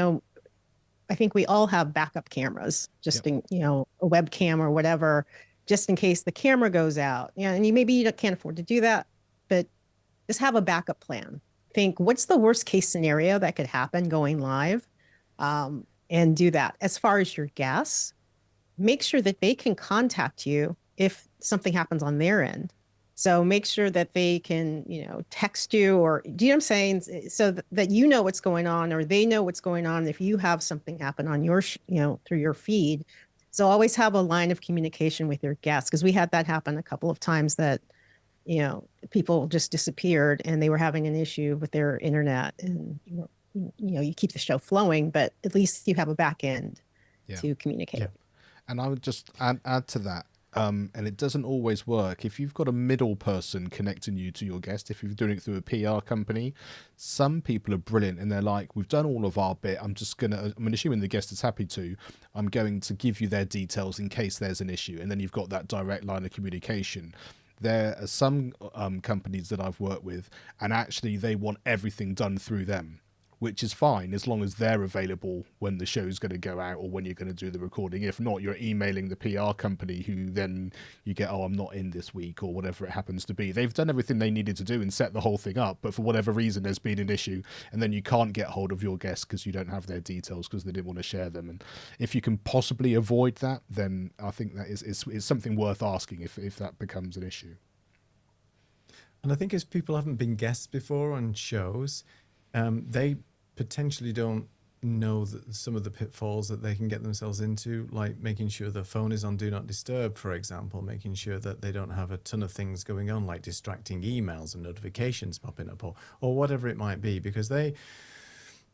think we all have backup cameras, just in, a webcam or whatever, just in case the camera goes out. And maybe you can't afford to do that, but just have a backup plan. Think, what's the worst case scenario that could happen going live? And do that. As far as your guests, make sure that they can contact you if something happens on their end. So make sure that they can, text you, or do you know what I'm saying? So that you know what's going on, or they know what's going on if you have something happen on your, through your feed. So always have a line of communication with your guests, because we had that happen a couple of times that, people just disappeared and they were having an issue with their internet, and, you keep the show flowing, but at least you have a back end to communicate. Yeah. And I would just add to that, and it doesn't always work. If you've got a middle person connecting you to your guest, if you're doing it through a PR company, some people are brilliant and they're like, we've done all of our bit. I'm assuming the guest is happy to, I'm going to give you their details in case there's an issue. And then you've got that direct line of communication. There are some companies that I've worked with, and actually they want everything done through them, which is fine as long as they're available when the show's going to go out or when you're going to do the recording. If not, you're emailing the PR company, who then you get, I'm not in this week, or whatever it happens to be. They've done everything they needed to do and set the whole thing up, but for whatever reason there's been an issue, and then you can't get hold of your guests because you don't have their details because they didn't want to share them. And if you can possibly avoid that, then I think that is something worth asking if that becomes an issue. And I think as people haven't been guests before on shows, they potentially don't know that some of the pitfalls that they can get themselves into, like making sure the phone is on Do Not Disturb, for example, making sure that they don't have a ton of things going on, like distracting emails and notifications popping up, or whatever it might be. Because they,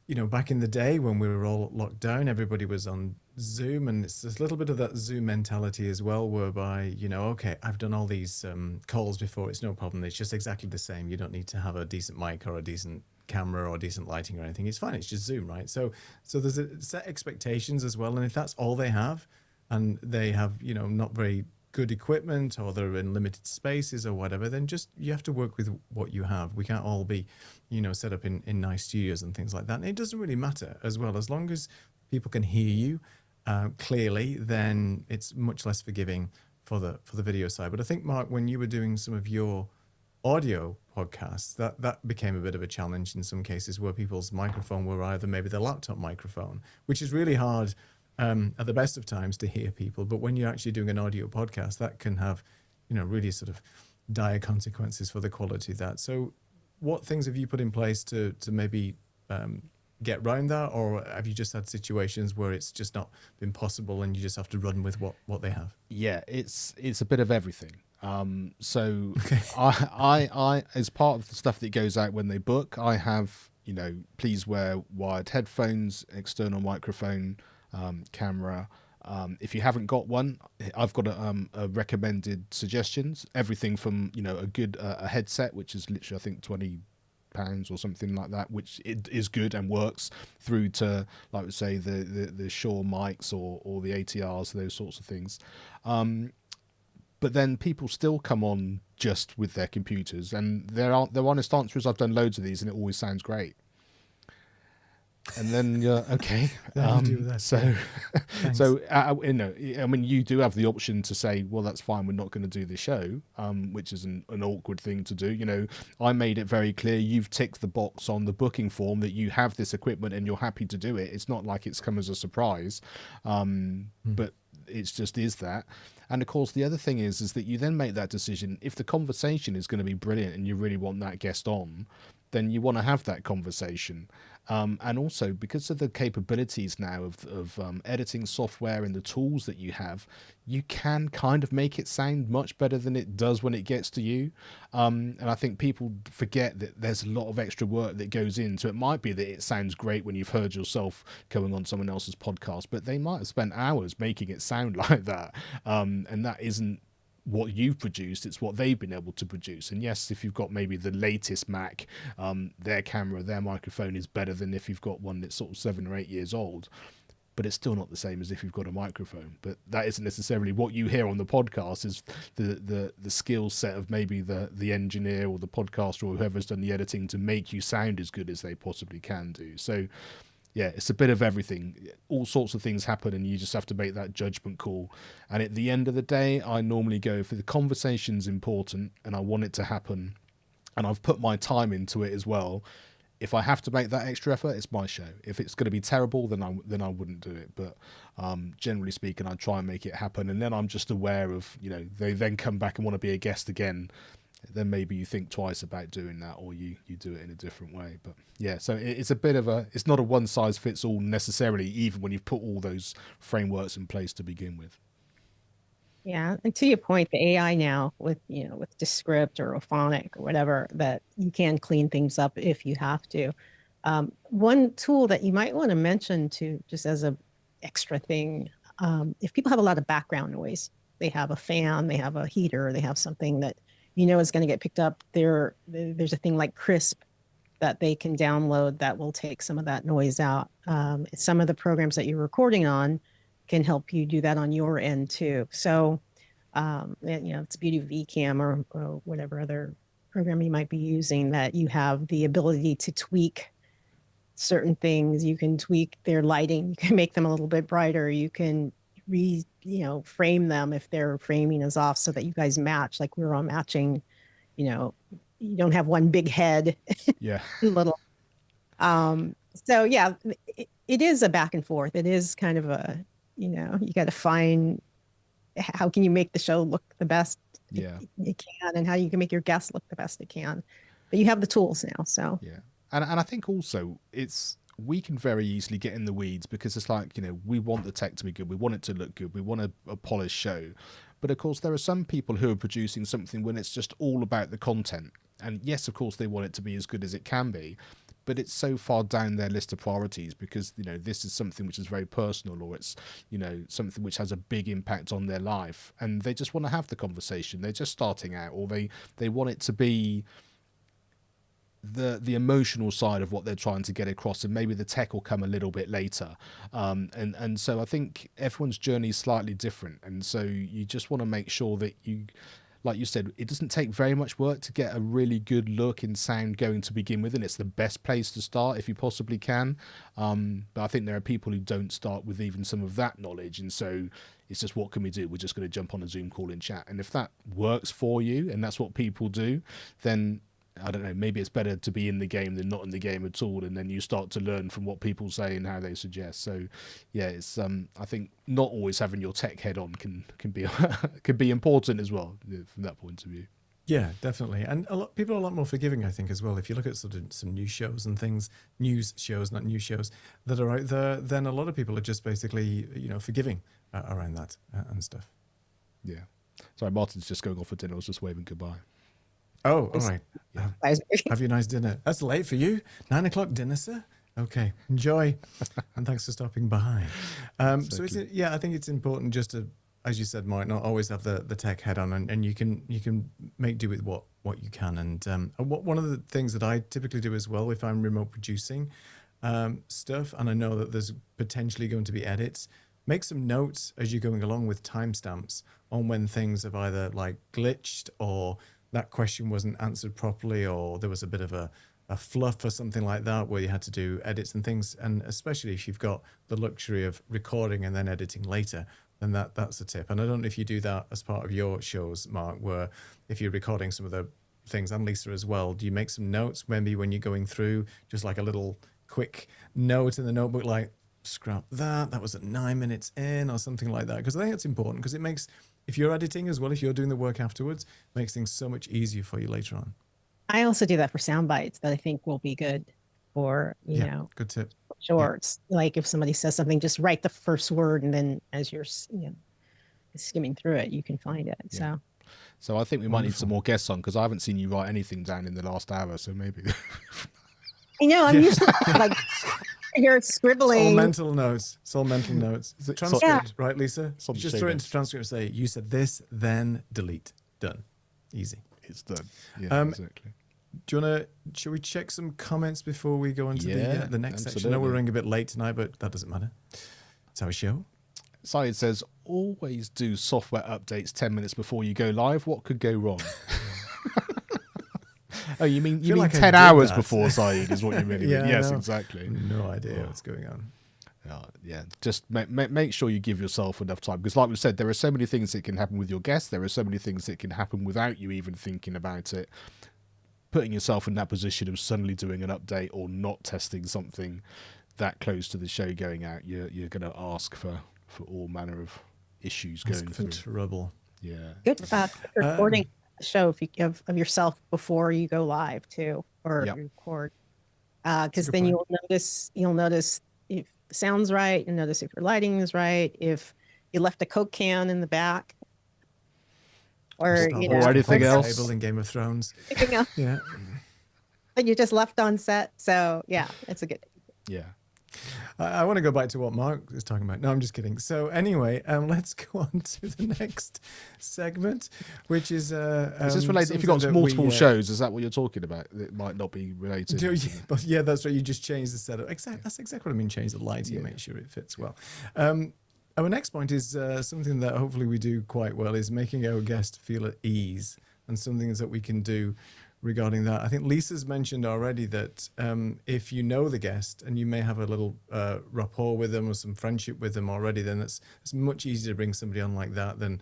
back in the day when we were all locked down, everybody was on Zoom, and it's a little bit of that Zoom mentality as well, whereby, okay, I've done all these calls before, it's no problem, it's just exactly the same, you don't need to have a decent mic or a decent camera or decent lighting or anything, it's fine, it's just Zoom, right? So there's a set expectations as well, and if that's all they have, and they have, not very good equipment, or they're in limited spaces or whatever, then just, you have to work with what you have. We can't all be, set up in nice studios and things like that. And it doesn't really matter as well, as long as people can hear you clearly, then it's much less forgiving for the video side. But I think, Mark, when you were doing some of your audio podcasts, that became a bit of a challenge in some cases, where people's microphone were either maybe the laptop microphone, which is really hard at the best of times to hear people. But when you're actually doing an audio podcast, that can have, really sort of dire consequences for the quality of that. So what things have you put in place to maybe get around that? Or have you just had situations where it's just not been possible and you just have to run with what they have? Yeah, it's a bit of everything. So okay. I as part of the stuff that goes out when they book, I have, please wear wired headphones, external microphone, camera, If you haven't got one, I've got a recommended suggestions. Everything from a good a headset, which is literally I think £20 or something like that, which it is good and works, through to like we say the Shure mics or the ATRs, those sorts of things. But then people still come on just with their computers, and their honest answer is, I've done loads of these and it always sounds great. And then you're okay. How do you do with that? So, Yeah. Thanks. so I mean, you do have the option to say, well, that's fine, we're not going to do the show, which is an awkward thing to do. I made it very clear, you've ticked the box on the booking form that you have this equipment and you're happy to do it. It's not like it's come as a surprise, but it's just is that. And of course, the other thing is that you then make that decision. If the conversation is going to be brilliant and you really want that guest on, then you want to have that conversation. And also, because of the capabilities now of editing software and the tools that you have, you can kind of make it sound much better than it does when it gets to you. And I think people forget that there's a lot of extra work that goes in. So it might be that it sounds great when you've heard yourself going on someone else's podcast, but they might have spent hours making it sound like that. And that isn't what you've produced, it's what they've been able to produce. And yes, if you've got maybe the latest Mac, their camera, their microphone is better than if you've got one that's sort of 7 or 8 years old, but it's still not the same as if you've got a microphone. But that isn't necessarily what you hear on the podcast, is the skill set of maybe the engineer or the podcaster or whoever's done the editing to make you sound as good as they possibly can do. So yeah, it's a bit of everything. All sorts of things happen and you just have to make that judgment call. And at the end of the day, I normally go for the conversation's important and I want it to happen. And I've put my time into it as well. If I have to make that extra effort, it's my show. If it's going to be terrible, then I wouldn't do it. But generally speaking, I try and make it happen. And then I'm just aware of, they then come back and want to be a guest again. Then maybe you think twice about doing that, or you do it in a different way. But yeah, so it's a bit of it's not a one size fits all necessarily, even when you've put all those frameworks in place to begin with. Yeah, and to your point, the AI now with Descript or Ophonic or whatever, that you can clean things up if you have to. One tool that you might want to mention to just as a extra thing, if people have a lot of background noise, they have a fan, they have a heater, they have something that is going to get picked up. There's a thing like Crisp that they can download that will take some of that noise out. Some of the programs that you're recording on can help you do that on your end too. So, it's beauty of Ecamm or whatever other program you might be using, that you have the ability to tweak certain things. You can tweak their lighting. You can make them a little bit brighter. You can frame them if their framing is off so that you guys match, like we're all matching. You don't have one big head. Yeah. Little. So yeah, it is a back and forth. It is kind of a, you got to find how can you make the show look the best it can, and how you can make your guests look the best it can. But you have the tools now, so. Yeah. And I think also we can very easily get in the weeds, because it's like, we want the tech to be good. We want it to look good. We want a polished show. But of course, there are some people who are producing something when it's just all about the content. And yes, of course, they want it to be as good as it can be. But it's so far down their list of priorities because, this is something which is very personal, or it's, something which has a big impact on their life. And they just want to have the conversation. They're just starting out, or they want it to be the emotional side of what they're trying to get across, and maybe the tech will come a little bit later. And so I think everyone's journey is slightly different. And so you just want to make sure that you, like you said, it doesn't take very much work to get a really good look and sound going to begin with, and it's the best place to start if you possibly can. But I think there are people who don't start with even some of that knowledge, and so it's just, what can we do? We're just going to jump on a Zoom call and chat. And if that works for you and that's what people do, then I don't know, maybe it's better to be in the game than not in the game at all, and then you start to learn from what people say and how they suggest. So yeah, it's I think not always having your tech head on can be can be important as well from that point of view. Yeah, definitely. And people are a lot more forgiving, I think, as well. If you look at sort of some news shows and things, news shows, not news shows, that are out there, then a lot of people are just basically, forgiving around that and stuff. Yeah. Sorry, Martin's just going off for dinner. I was just waving goodbye. Oh, all right. Have you a nice dinner. That's late for you. 9 o'clock dinner, sir? Okay, enjoy, and thanks for stopping by. So Exactly. I think it's important just to, as you said, Mike, not always have the tech head on, and you can make do with what you can. And one of the things that I typically do as well, if I'm remote producing stuff, and I know that there's potentially going to be edits, make some notes as you're going along with timestamps on when things have either like glitched or that question wasn't answered properly, or there was a bit of a fluff or something like that where you had to do edits and things. And especially if you've got the luxury of recording and then editing later, then that's a tip. And I don't know if you do that as part of your shows, Mark, where if you're recording some of the things, and Lisa as well, do you make some notes maybe when you're going through, just like a little quick note in the notebook, like scrap that was at 9 minutes in or something like that? Because I think it's important, because it makes, if you're editing as well, if you're doing the work afterwards, makes things so much easier for you later on. I also do that for sound bites that I think will be good for, Good tip. shorts. Like if somebody says something, just write the first word, and then as you're, skimming through it, you can find it. Yeah. So So I think we might need some Wonderful. more guests on, because I haven't seen you write anything down in the last hour. So maybe. I know I'm usually like you're It's all scribbling. mental notes. It's all mental notes. Is it- Transcript, right, Lisa? It's on the Just show throw it notes. into transcript and say, you said this, then delete. Done. Easy. It's done. Yeah, exactly. Do you want to, shall we check some comments before we go into Yeah, the next section? I know absolutely. we're running a bit late tonight, but that doesn't matter. It's our show. Syed says, always do software updates 10 minutes before you go live. What could go wrong? Oh, you mean feel like I 10 did hours that. before, Syed, is what you really Yeah, mean. I Yes, know. exactly. No idea what's going on. Yeah, just make sure you give yourself enough time, because like we said, there are so many things that can happen with your guests. There are so many things that can happen without you even thinking about it. Putting yourself in that position of suddenly doing an update or not testing something that close to the show going out, you're going to ask for all manner of issues going Ask for through. trouble. Yeah. Good recording a show if you of yourself before you go live too, or Yep. record, That's a because good then point. you'll notice if the sound's right, and notice if your lighting is right, if you left a Coke can in the back, or Starbucks anything coffee else. table in Game of Thrones. anything else Yeah. that you just left on set. So yeah, it's a good. Yeah. I want to go back to what Mark was talking about. No, I'm just kidding. So anyway, let's go on to the next segment, which is Is this related? If you've something got that multiple we, shows, is that what you're talking about? It might not be related. But yeah, that's right. You just change the setup. That's exactly what I mean. Change the lighting, Yeah. make sure it fits well. Our next point is something that hopefully we do quite well, is making our guest feel at ease, and some things that we can do regarding that. I think Lisa's mentioned already that if you know the guest and you may have a little rapport with them or some friendship with them already, then it's much easier to bring somebody on like that than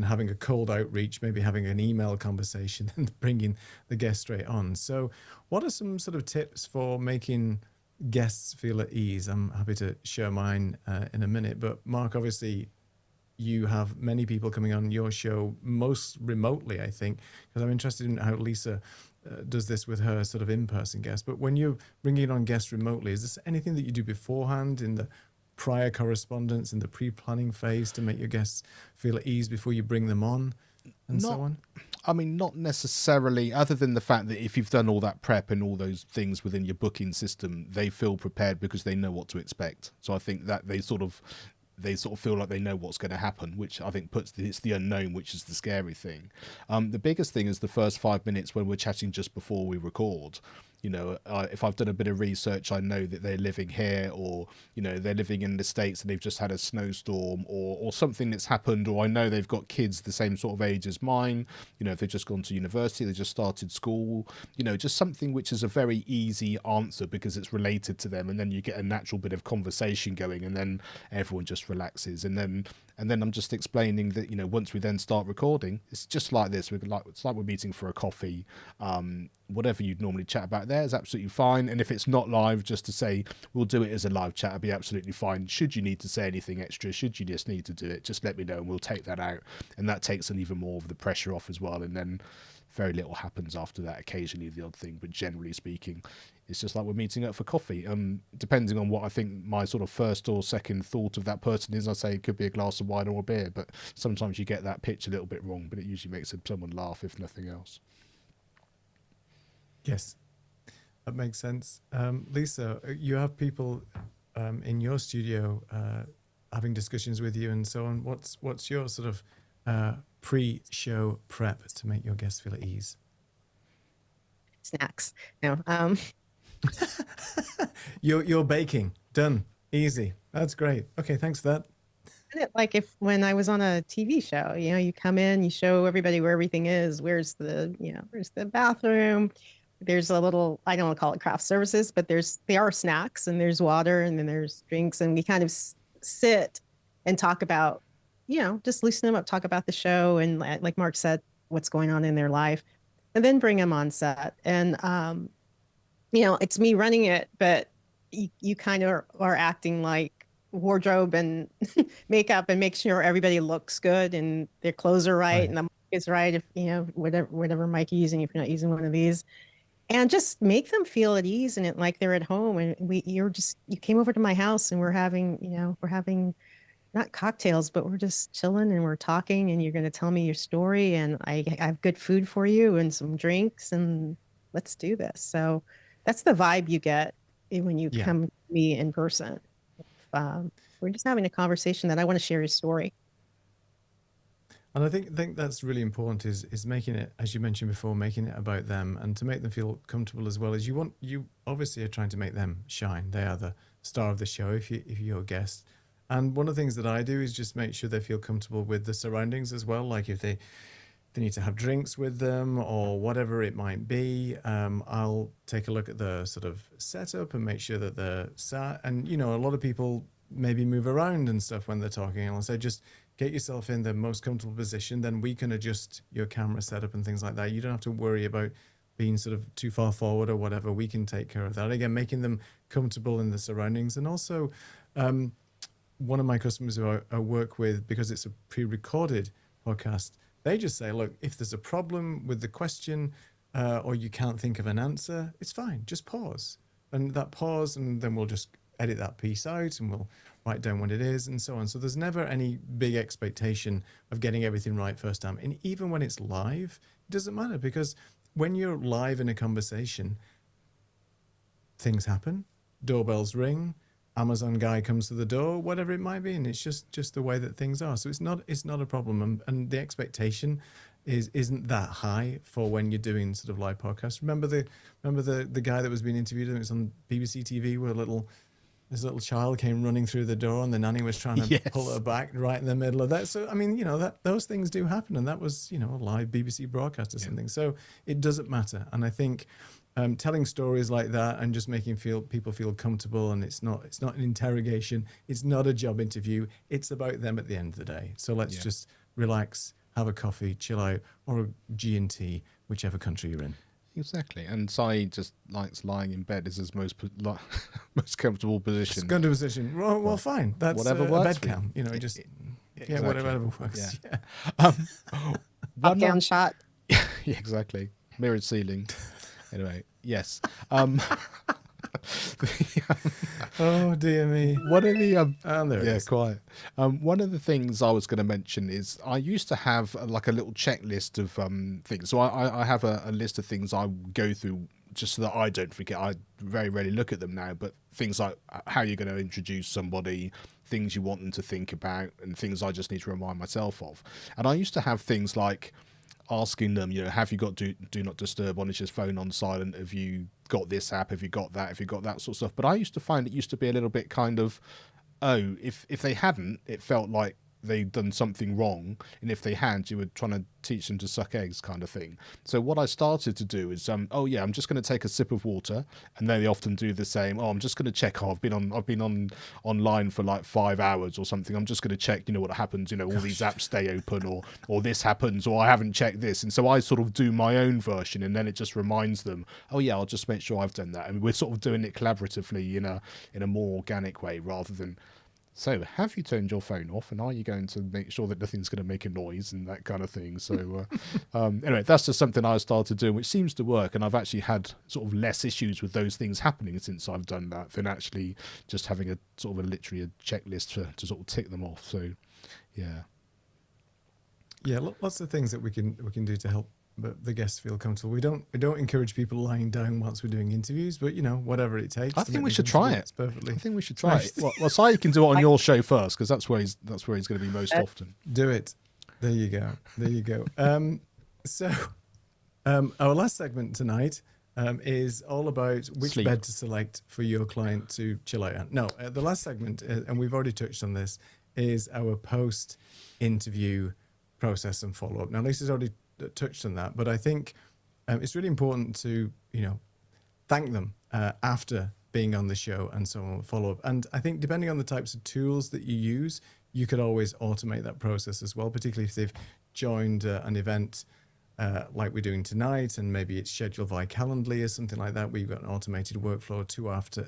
having a cold outreach, maybe having an email conversation and bringing the guest straight on. So what are some sort of tips for making guests feel at ease? I'm happy to share mine in a minute, but Mark, obviously you have many people coming on your show, most remotely, I think, because I'm interested in how Lisa does this with her sort of in-person guests. But when you're bringing on guests remotely, is there anything that you do beforehand in the prior correspondence, in the pre-planning phase, to make your guests feel at ease before you bring them on, and so on? I mean, not necessarily, other than the fact that if you've done all that prep and all those things within your booking system, they feel prepared because they know what to expect. So I think that they sort of feel like they know what's going to happen, which I think it's the unknown, which is the scary thing. The biggest thing is the first 5 minutes when we're chatting just before we record. If I've done a bit of research, I know that they're living here, or they're living in the States and they've just had a snowstorm, or something that's happened, or I know they've got kids the same sort of age as mine. If they've just gone to university, they just started school. Just something which is a very easy answer because it's related to them, and then you get a natural bit of conversation going, and then everyone just relaxes, and then I'm just explaining that once we then start recording, it's just like this. It's like we're meeting for a coffee. Whatever you'd normally chat about there is absolutely fine. And if it's not live, just to say we'll do it as a live chat, it'll be absolutely fine. Should you need to say anything extra, should you just need to do it, just let me know and we'll take that out. And that takes an even more of the pressure off as well. And then very little happens after that. Occasionally the odd thing, but generally speaking, it's just like we're meeting up for coffee. Depending on what I think my sort of first or second thought of that person is, I say it could be a glass of wine or a beer, but sometimes you get that pitch a little bit wrong, but it usually makes someone laugh, if nothing else. Yes. That makes sense. Lisa, you have people in your studio having discussions with you and so on. What's your sort of pre-show prep to make your guests feel at ease? Snacks. No. You're baking. Done. Easy. That's great. Okay, thanks for that. Like if when I was on a TV show, you come in, you show everybody where everything is. Where's the bathroom? There's a little, I don't want to call it craft services, but there are snacks and there's water and then there's drinks. And we kind of sit and talk about, just loosen them up, talk about the show. And like Mark said, what's going on in their life and then bring them on set. And, it's me running it, but you kind of are acting like wardrobe and makeup and make sure everybody looks good and their clothes are right, and the mic is right. If whatever mic you're using, if you're not using one of these, and just make them feel at ease and like they're at home. And you came over to my house and we're having not cocktails, but we're just chilling and we're talking and you're going to tell me your story and I have good food for you and some drinks and let's do this. So that's the vibe you get when you come to me in person. We're just having a conversation that I want to share your story. And I think that's really important is making it, as you mentioned before, making it about them and to make them feel comfortable as well as you obviously are trying to make them shine. They are the star of the show if you're a guest. And one of the things that I do is just make sure they feel comfortable with the surroundings as well. Like if they need to have drinks with them or whatever it might be, I'll take a look at the sort of setup and make sure that they're sat. And, a lot of people maybe move around and stuff when they're talking. And I'll say, just get yourself in the most comfortable position. Then we can adjust your camera setup and things like that. You don't have to worry about being sort of too far forward or whatever. We can take care of that. Again, making them comfortable in the surroundings. And also, one of my customers who I work with, because it's a pre-recorded podcast, they just say, look, if there's a problem with the question or you can't think of an answer, it's fine. Just pause. And that pause, and then we'll just edit that piece out and we'll write down what it is and so on. So there's never any big expectation of getting everything right first time. And even when it's live, it doesn't matter because when you're live in a conversation, things happen, doorbells ring, Amazon guy comes to the door, whatever it might be, and it's just the way that things are. So it's not a problem, and the expectation isn't that high for when you're doing sort of live podcasts. Remember the guy that was being interviewed, and it was on BBC TV, where this little child came running through the door, and the nanny was trying to pull her back right in the middle of that. So I mean, that those things do happen, and that was a live BBC broadcast or something. So it doesn't matter, and I think. Telling stories like that and just making people feel comfortable, and it's not an interrogation, it's not a job interview, it's about them at the end of the day. So let's just relax, have a coffee, chill out, or a G&T, whichever country you're in. Exactly, and Sai just likes lying in bed. Is his most comfortable position. It's going to position. Well, fine. That's whatever a works. Bed cam. Exactly. Whatever works. Yeah. Up down shot. Yeah, exactly. Mirrored ceiling. Anyway, yes. Oh dear me. One of the there it is. Quiet. One of the things I was going to mention is I used to have like a little checklist of things. So I have a list of things I go through just so that I don't forget. I very rarely look at them now, but things like how you're going to introduce somebody, things you want them to think about, and things I just need to remind myself of. And I used to have things like asking them, have you got do not disturb on? Is your phone on silent? Have you got this app? Have you got that? Have you got that sort of stuff? But I used to find it used to be a little bit kind of, if they hadn't, it felt like they'd done something wrong, and if they had, you were trying to teach them to suck eggs, kind of thing. So what I started to do is, I'm just going to take a sip of water, and they often do the same. I'm just going to check. I've been online for like 5 hours or something. I'm just going to check, what happens. All these apps stay open, or this happens, or I haven't checked this, and so I sort of do my own version, and then it just reminds them. I'll just make sure I've done that, and we're sort of doing it collaboratively in a more organic way rather than. So, have you turned your phone off, and are you going to make sure that nothing's going to make a noise and that kind of thing? So, anyway, that's just something I started doing, which seems to work, and I've actually had sort of less issues with those things happening since I've done that than actually just having a sort of literally a checklist to sort of tick them off. So, yeah. Yeah, lots of things that we can do to help but the guests feel comfortable. We don't encourage people lying down whilst we're doing interviews, but whatever it takes. I think we should try it. It's perfectly. I think we should try it. Well, Si can do it on your show first, because that's where he's going to be most often. Do it. There you go. There you go. So our last segment tonight is all about which Sleep. bed to select for your client to chill out on. No, the last segment, and we've already touched on this, is our post-interview process and follow-up. Now, Lisa's already touched on that, but I think it's really important to, thank them after being on the show and so on, follow up. And I think depending on the types of tools that you use, you could always automate that process as well, particularly if they've joined an event like we're doing tonight, and maybe it's scheduled via Calendly or something like that, where you've got an automated workflow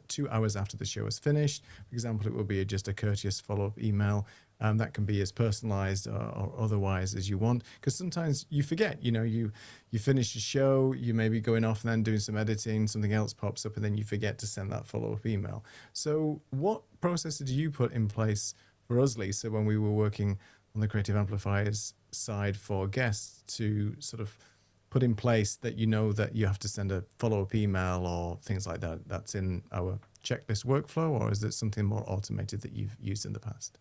2 hours after the show is finished. For example, it will be just a courteous follow-up email. That can be as personalized or otherwise as you want, because sometimes you forget, you finish the show, you may be going off and then doing some editing, something else pops up, and then you forget to send that follow-up email. So what process did you put in place for us, Lisa, when we were working on the Creative Amplifiers side for guests to sort of put in place that that you have to send a follow-up email or things like that? That's in our checklist workflow, or is it something more automated that you've used in the past?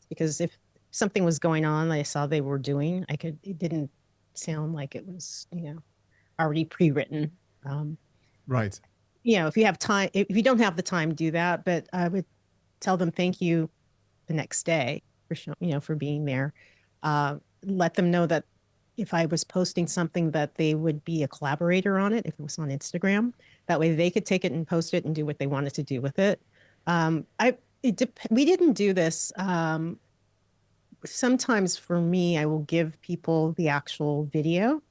Because if something was going on that I saw they were doing, it didn't sound like it was, already pre-written. Right. If you have time, if you don't have the time, do that. But I would tell them thank you the next day for being there. Let them know that if I was posting something, that they would be a collaborator on it if it was on Instagram. That way they could take it and post it and do what they wanted to do with it. We didn't do this. Sometimes for me, I will give people the actual video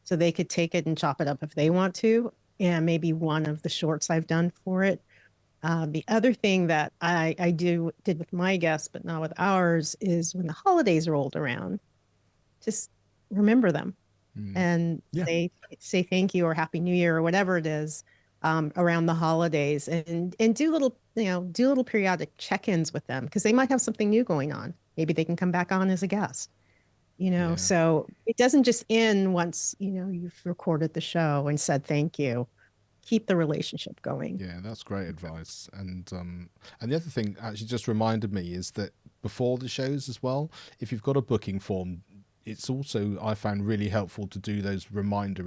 so they could take it and chop it up if they want to. And maybe one of the shorts I've done for it. The other thing that I did with my guests, but not with ours, is when the holidays rolled around, just remember them and say thank you or Happy New Year or whatever it is around the holidays, and do little periodic check-ins with them, because they might have something new going on. Maybe they can come back on as a guest. So it doesn't just end once you've recorded the show and said thank you. Keep the relationship going. Yeah, that's great advice. And the other thing actually just reminded me is that before the shows as well, if you've got a booking form, it's also, I found, really helpful to do those reminder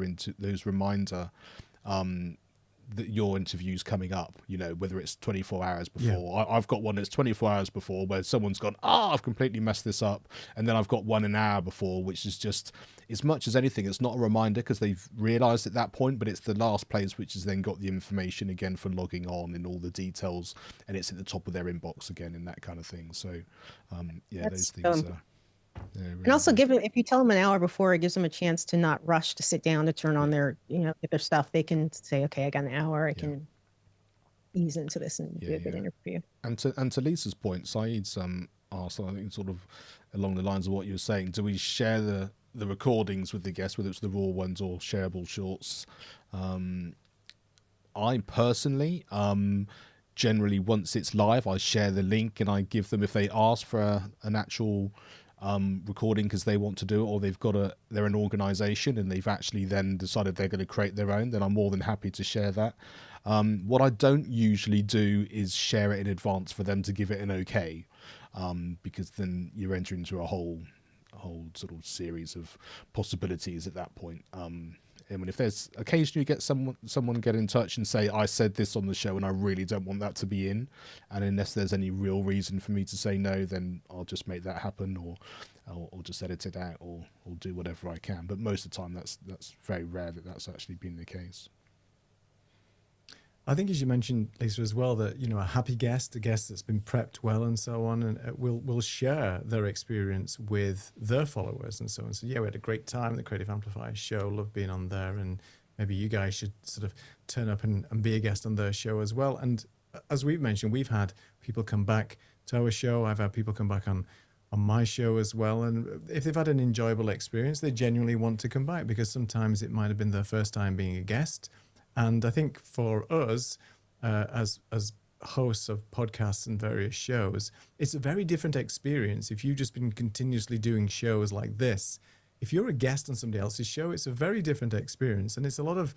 that your interview's coming up, whether it's 24 hours before. Yeah. I've got one that's 24 hours before where someone's gone, I've completely messed this up. And then I've got one an hour before, which is just, as much as anything, it's not a reminder because they've realized at that point, but it's the last place which has then got the information again for logging on and all the details, and it's at the top of their inbox again and that kind of thing. So those things are... Really, and also give them, if you tell them an hour before, it gives them a chance to not rush to sit down to turn on their, get their stuff. They can say, okay, I got an hour. I can ease into this and do a good interview. And to Lisa's point, Saeed's asked, I think, sort of along the lines of what you were saying, do we share the recordings with the guests, whether it's the raw ones or shareable shorts? I personally, generally, once it's live, I share the link and I give them, if they ask for an actual recording because they want to do it, or they're an organization and they've actually then decided they're going to create their own, then I'm more than happy to share that. What I don't usually do is share it in advance for them to give it an okay, because then you're entering into a whole sort of series of possibilities at that point. I mean, if there's occasionally you get someone get in touch and say, I said this on the show and I really don't want that to be in, and unless there's any real reason for me to say no, then I'll just make that happen, or just edit it out, or do whatever I can. But most of the time, that's very rare that that's actually been the case. I think, as you mentioned, Lisa, as well, that a happy guest, a guest that's been prepped well and so on, and will share their experience with their followers and so on. So we had a great time at the Creative Amplifiers show, loved being on there, and maybe you guys should sort of turn up and be a guest on their show as well. And as we've mentioned, we've had people come back to our show. I've had people come back on my show as well, and if they've had an enjoyable experience, they genuinely want to come back, because sometimes it might have been their first time being a guest. And I think for us, as hosts of podcasts and various shows, it's a very different experience. If you've just been continuously doing shows like this, if you're a guest on somebody else's show, it's a very different experience, and it's a lot of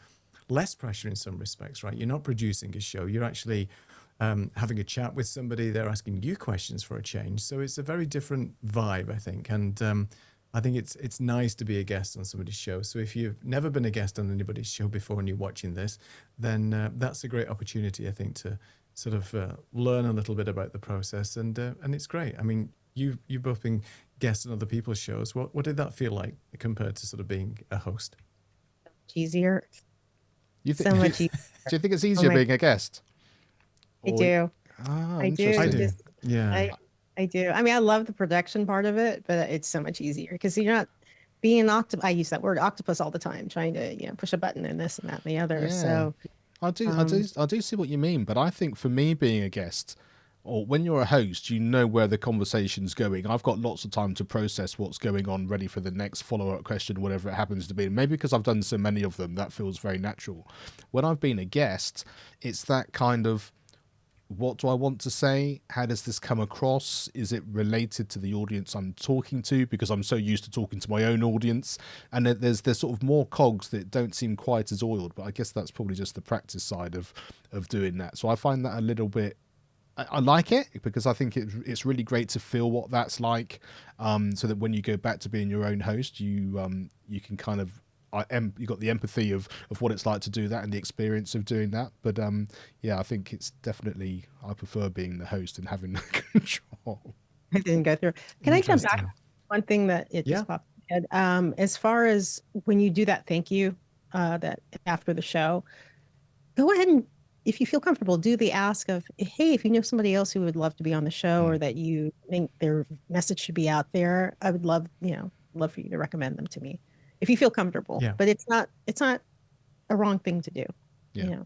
less pressure in some respects, right? You're not producing a show. You're actually having a chat with somebody. They're asking you questions for a change. So it's a very different vibe, I think. And I think it's nice to be a guest on somebody's show. So if you've never been a guest on anybody's show before and you're watching this, then that's a great opportunity, I think, to sort of learn a little bit about the process. And it's great. I mean, you've both been guests on other people's shows. What did that feel like compared to sort of being a host? Easier. You So much easier. Do you think it's easier being a guest? I do. Ah, I do. interesting. I do. Just- Yeah. I do. I mean, I love the production part of it, but it's so much easier because you're not being an octopus. I use that word octopus all the time, trying to, push a button and this and that and the other. Yeah. So I do see what you mean, but I think for me being a guest, or when you're a host, you know where the conversation's going. I've got lots of time to process what's going on, ready for the next follow-up question, whatever it happens to be. And maybe because I've done so many of them, that feels very natural. When I've been a guest, it's that kind of, what do I want to say? How does this come across? Is it related to the audience I'm talking to? Because I'm so used to talking to my own audience. And there's sort of more cogs that don't seem quite as oiled, but I guess that's probably just the practice side of doing that. So I find that a little bit, I like it because I think it's really great to feel what that's like, so that when you go back to being your own host, you can kind of, you got the empathy of what it's like to do that and the experience of doing that. But yeah, I think it's definitely, I prefer being the host and having the control. I didn't go through. Can I jump back? Interesting. One thing that it Yeah. just popped in my head. As far as when you do that thank you, that after the show, go ahead and, if you feel comfortable, do the ask of, hey, if you know somebody else who would love to be on the show or that you think their message should be out there, I would love for you to recommend them to me if you feel comfortable. Yeah. But it's not a wrong thing to do. Yeah.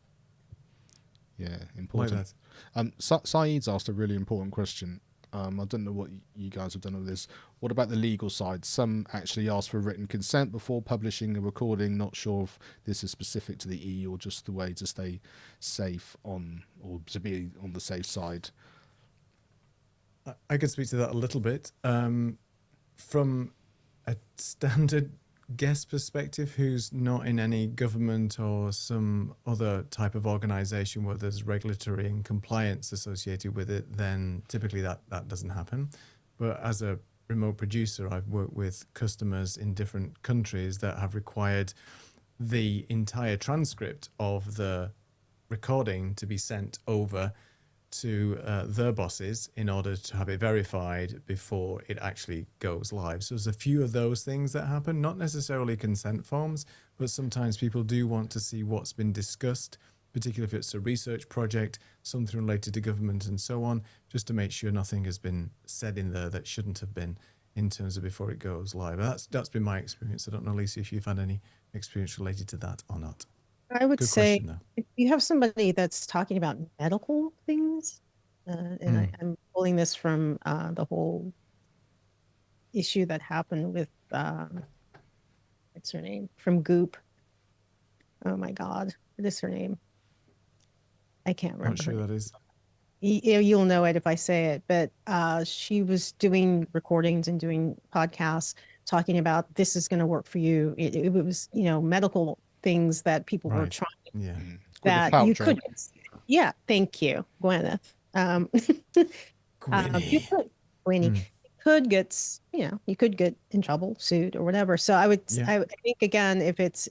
Yeah, Like important. that. Saeed's asked a really important question. I don't know what you guys have done with this. What about the legal side? Some actually ask for written consent before publishing a recording. Not sure if this is specific to the E or just the way to stay safe on, or to be on the safe side. I could speak to that a little bit. From a standard guest perspective who's not in any government or some other type of organization where there's regulatory and compliance associated with it, then typically that doesn't happen. But as a remote producer, I've worked with customers in different countries that have required the entire transcript of the recording to be sent over to their bosses in order to have it verified before it actually goes live. So there's a few of those things that happen, not necessarily consent forms, but sometimes people do want to see what's been discussed, particularly if it's a research project, something related to government and so on, just to make sure nothing has been said in there that shouldn't have been in terms of before it goes live. That's been my experience. I don't know, Lisa, if you've had any experience related to that or not. I would Good say question, though. if you have somebody that's talking about medical things, and I'm pulling this from the whole issue that happened with what's her name from Goop. Oh my God, what is her name? I can't remember. Not sure her that is. You'll know it if I say it, but she was doing recordings and doing podcasts talking about this is going to work for you. It was, medical things that people were Right. trying Yeah. that Gwyneth you Paltrow. could. Yeah, thank you, Gwyneth. You could, Winnie, you could get, you could get in trouble, sued or whatever. So I would think again, if it's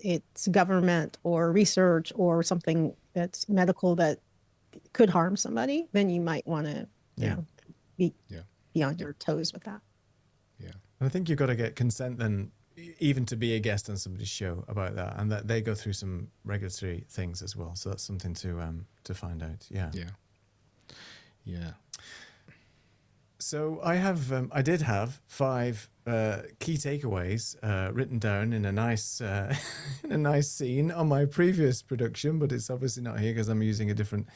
government or research or something that's medical that could harm somebody, then you might want to, be on your toes with that. And I think you've got to get consent then, even to be a guest on somebody's show about that, and that they go through some regulatory things as well. So that's something to find out. Yeah. Yeah. So I did have 5 key takeaways written down in a nice in a nice scene on my previous production, but it's obviously not here because I'm using a different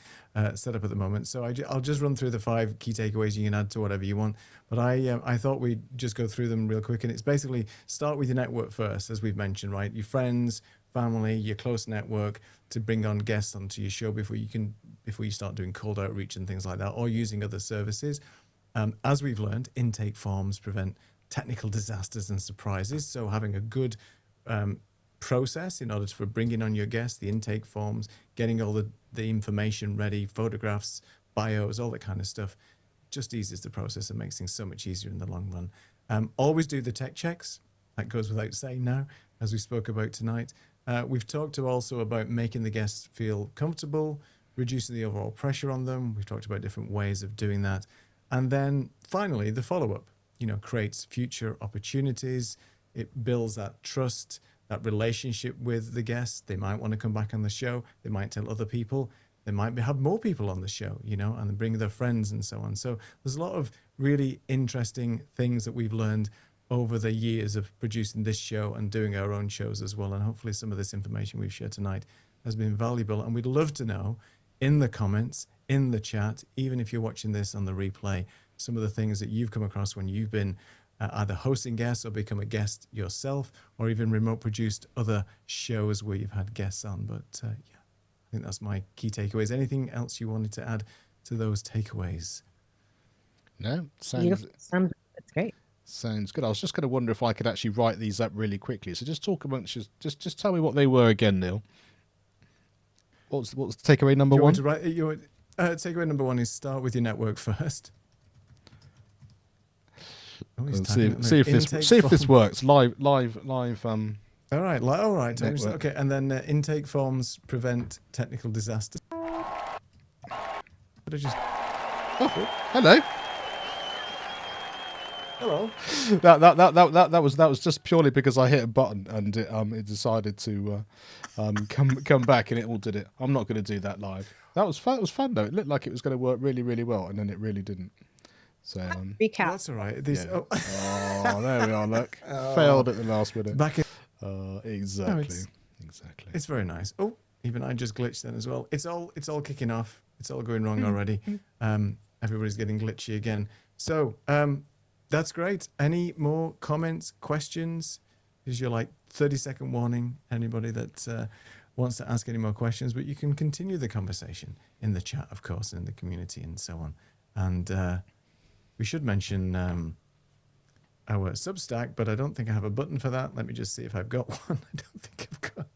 setup at the moment. So I'll just run through the 5 key takeaways. You can add to whatever you want, but I thought we'd just go through them real quick. And it's basically start with your network first, as we've mentioned, right? Your friends, family, your close network, to bring on guests onto your show before you start doing cold outreach and things like that, or using other services. As we've learned, intake forms prevent technical disasters and surprises. So having a good process in order for bringing on your guests, the intake forms, getting all the information ready, photographs, bios, all that kind of stuff, just eases the process and makes things so much easier in the long run. Always do the tech checks. That goes without saying now, as we spoke about tonight. We've talked also about making the guests feel comfortable, reducing the overall pressure on them. We've talked about different ways of doing that. And then finally, the follow-up, creates future opportunities. It builds that trust, that relationship with the guests. They might want to come back on the show. They might tell other people. They might have more people on the show, and bring their friends and so on. So there's a lot of really interesting things that we've learned over the years of producing this show and doing our own shows as well. And hopefully some of this information we've shared tonight has been valuable. And we'd love to know in the comments, in the chat, even if you're watching this on the replay, some of the things that you've come across when you've been either hosting guests or become a guest yourself, or even remote produced other shows where you've had guests on. But yeah, I think that's my key takeaways. Anything else you wanted to add to those takeaways? No, That's great. sounds good. I was just going to wonder if I could actually write these up really quickly. So just talk about, just tell me what they were again, Neil. What's takeaway number one? Takeaway number one is start with your network first. See if this works. Live. All right. Network. Okay, and then intake forms prevent technical disasters. Hello. Hello. That was just purely because I hit a button and it decided to come back, and it all did it. I'm not going to do that live. That was fun. It was fun though. It looked like it was going to work really, really well, and then it really didn't. So Recap. That's all right. yeah. Oh, there we are. Look, failed at the last minute. Back in. Exactly. Exactly. It's very nice. Oh, even I just glitched then as well. It's all kicking off. It's all going wrong already. Everybody's getting glitchy again. So that's great. Any more comments, questions? Here's your 30-second warning. Anybody that wants to ask any more questions, but you can continue the conversation in the chat, of course, and in the community and so on. And we should mention our Substack, but I don't think I have a button for that. Let me just see if I've got one. I don't think I've got.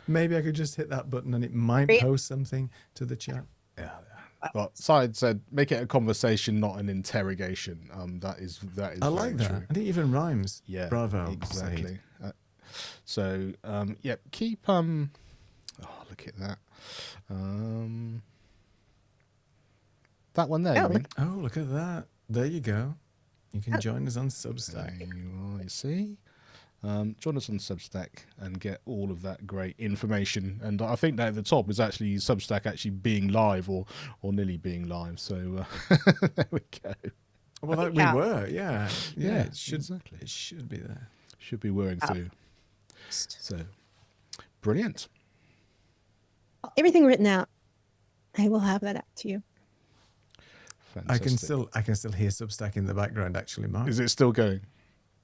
Maybe I could just hit that button and it might post something to the chat. Yeah. Well, Syed said, make it a conversation, not an interrogation. That is. I like that. True. And it even rhymes. Yeah. Bravo. Exactly. Keep. Oh, look at that. That one there. Oh, look at that. There you go. You can join us on Substack. There you are, you see. Join us on Substack and get all of that great information. And I think that at the top is actually Substack actually being live or nearly being live. So there we go. Well, we were, yeah. It should be there. Should be whirring through. So brilliant. Everything written out. I will have that out to you. Fantastic. I can still hear Substack in the background. Actually, Mark. Is it still going?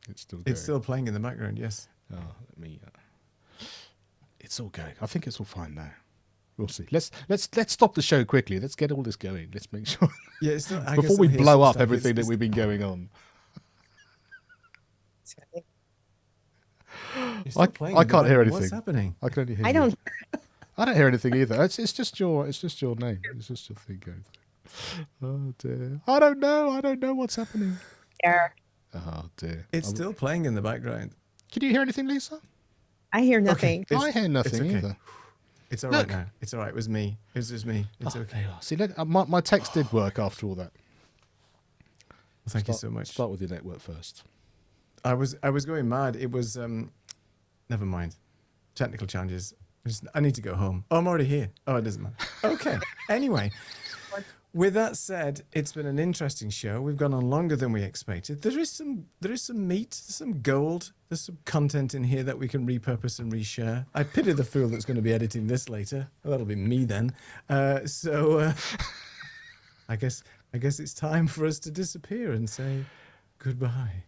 It's still going. It's still playing in the background. Yes. Oh, let me. It's all going. I think it's all fine now. We'll see. Let's stop the show quickly. Let's get all this going. Let's make sure. Yeah, it's not, before we blow up everything that we've been going on. I can't hear anything. What's happening? I can only hear. I don't hear anything either. It's just your name. It's just your thing going through. Oh dear. I don't know what's happening. care. Oh dear. It's still playing in the background. Can you hear anything, Lisa? I hear nothing. Okay. I hear nothing okay. either. It's all right now. It's all right. It was me. It was just me. It's okay. There you are. See, look, my text did work after all that. Well, thank you so much. Start with your network first. I was going mad. It was never mind. Technical challenges. I need to go home. Oh, I'm already here. Oh, it doesn't matter. Okay. Anyway, with that said, it's been an interesting show. We've gone on longer than we expected. There is some meat, some gold. There's some content in here that we can repurpose and reshare. I pity the fool that's going to be editing this later. Well, that'll be me then. I guess it's time for us to disappear and say goodbye.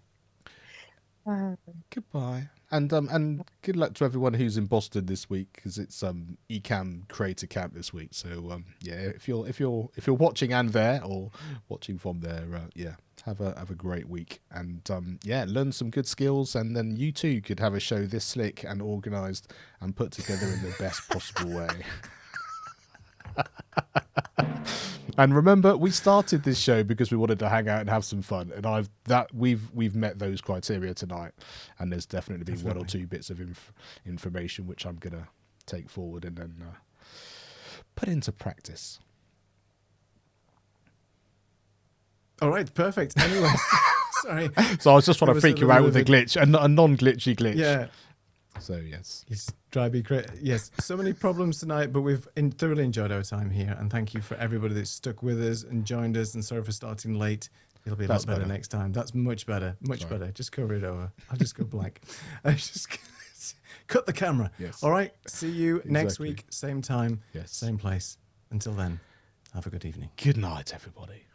Goodbye. And good luck to everyone who's in Boston this week, because it's Ecamm Creator Camp this week. So yeah, if you're watching and there or watching from there, yeah, Have a great week, and yeah, learn some good skills, and then you too could have a show this slick and organised and put together in the best possible way. And remember, we started this show because we wanted to hang out and have some fun, and we've met those criteria tonight, and there's definitely been one or two bits of information which I'm gonna take forward and then put into practice. All right, perfect. Anyway, sorry. So I was just trying to freak you out with a glitch, a non-glitchy glitch. Yeah. So yes. Yes, so many problems tonight, but we've thoroughly enjoyed our time here, and thank you for everybody that stuck with us and joined us. And sorry for starting late. It'll be a lot better next time. That's much better, better. Just cover it over. I'll just go blank. Just cut the camera. Yes. All right. See you next week, same time, same place. Until then, have a good evening. Good night, everybody.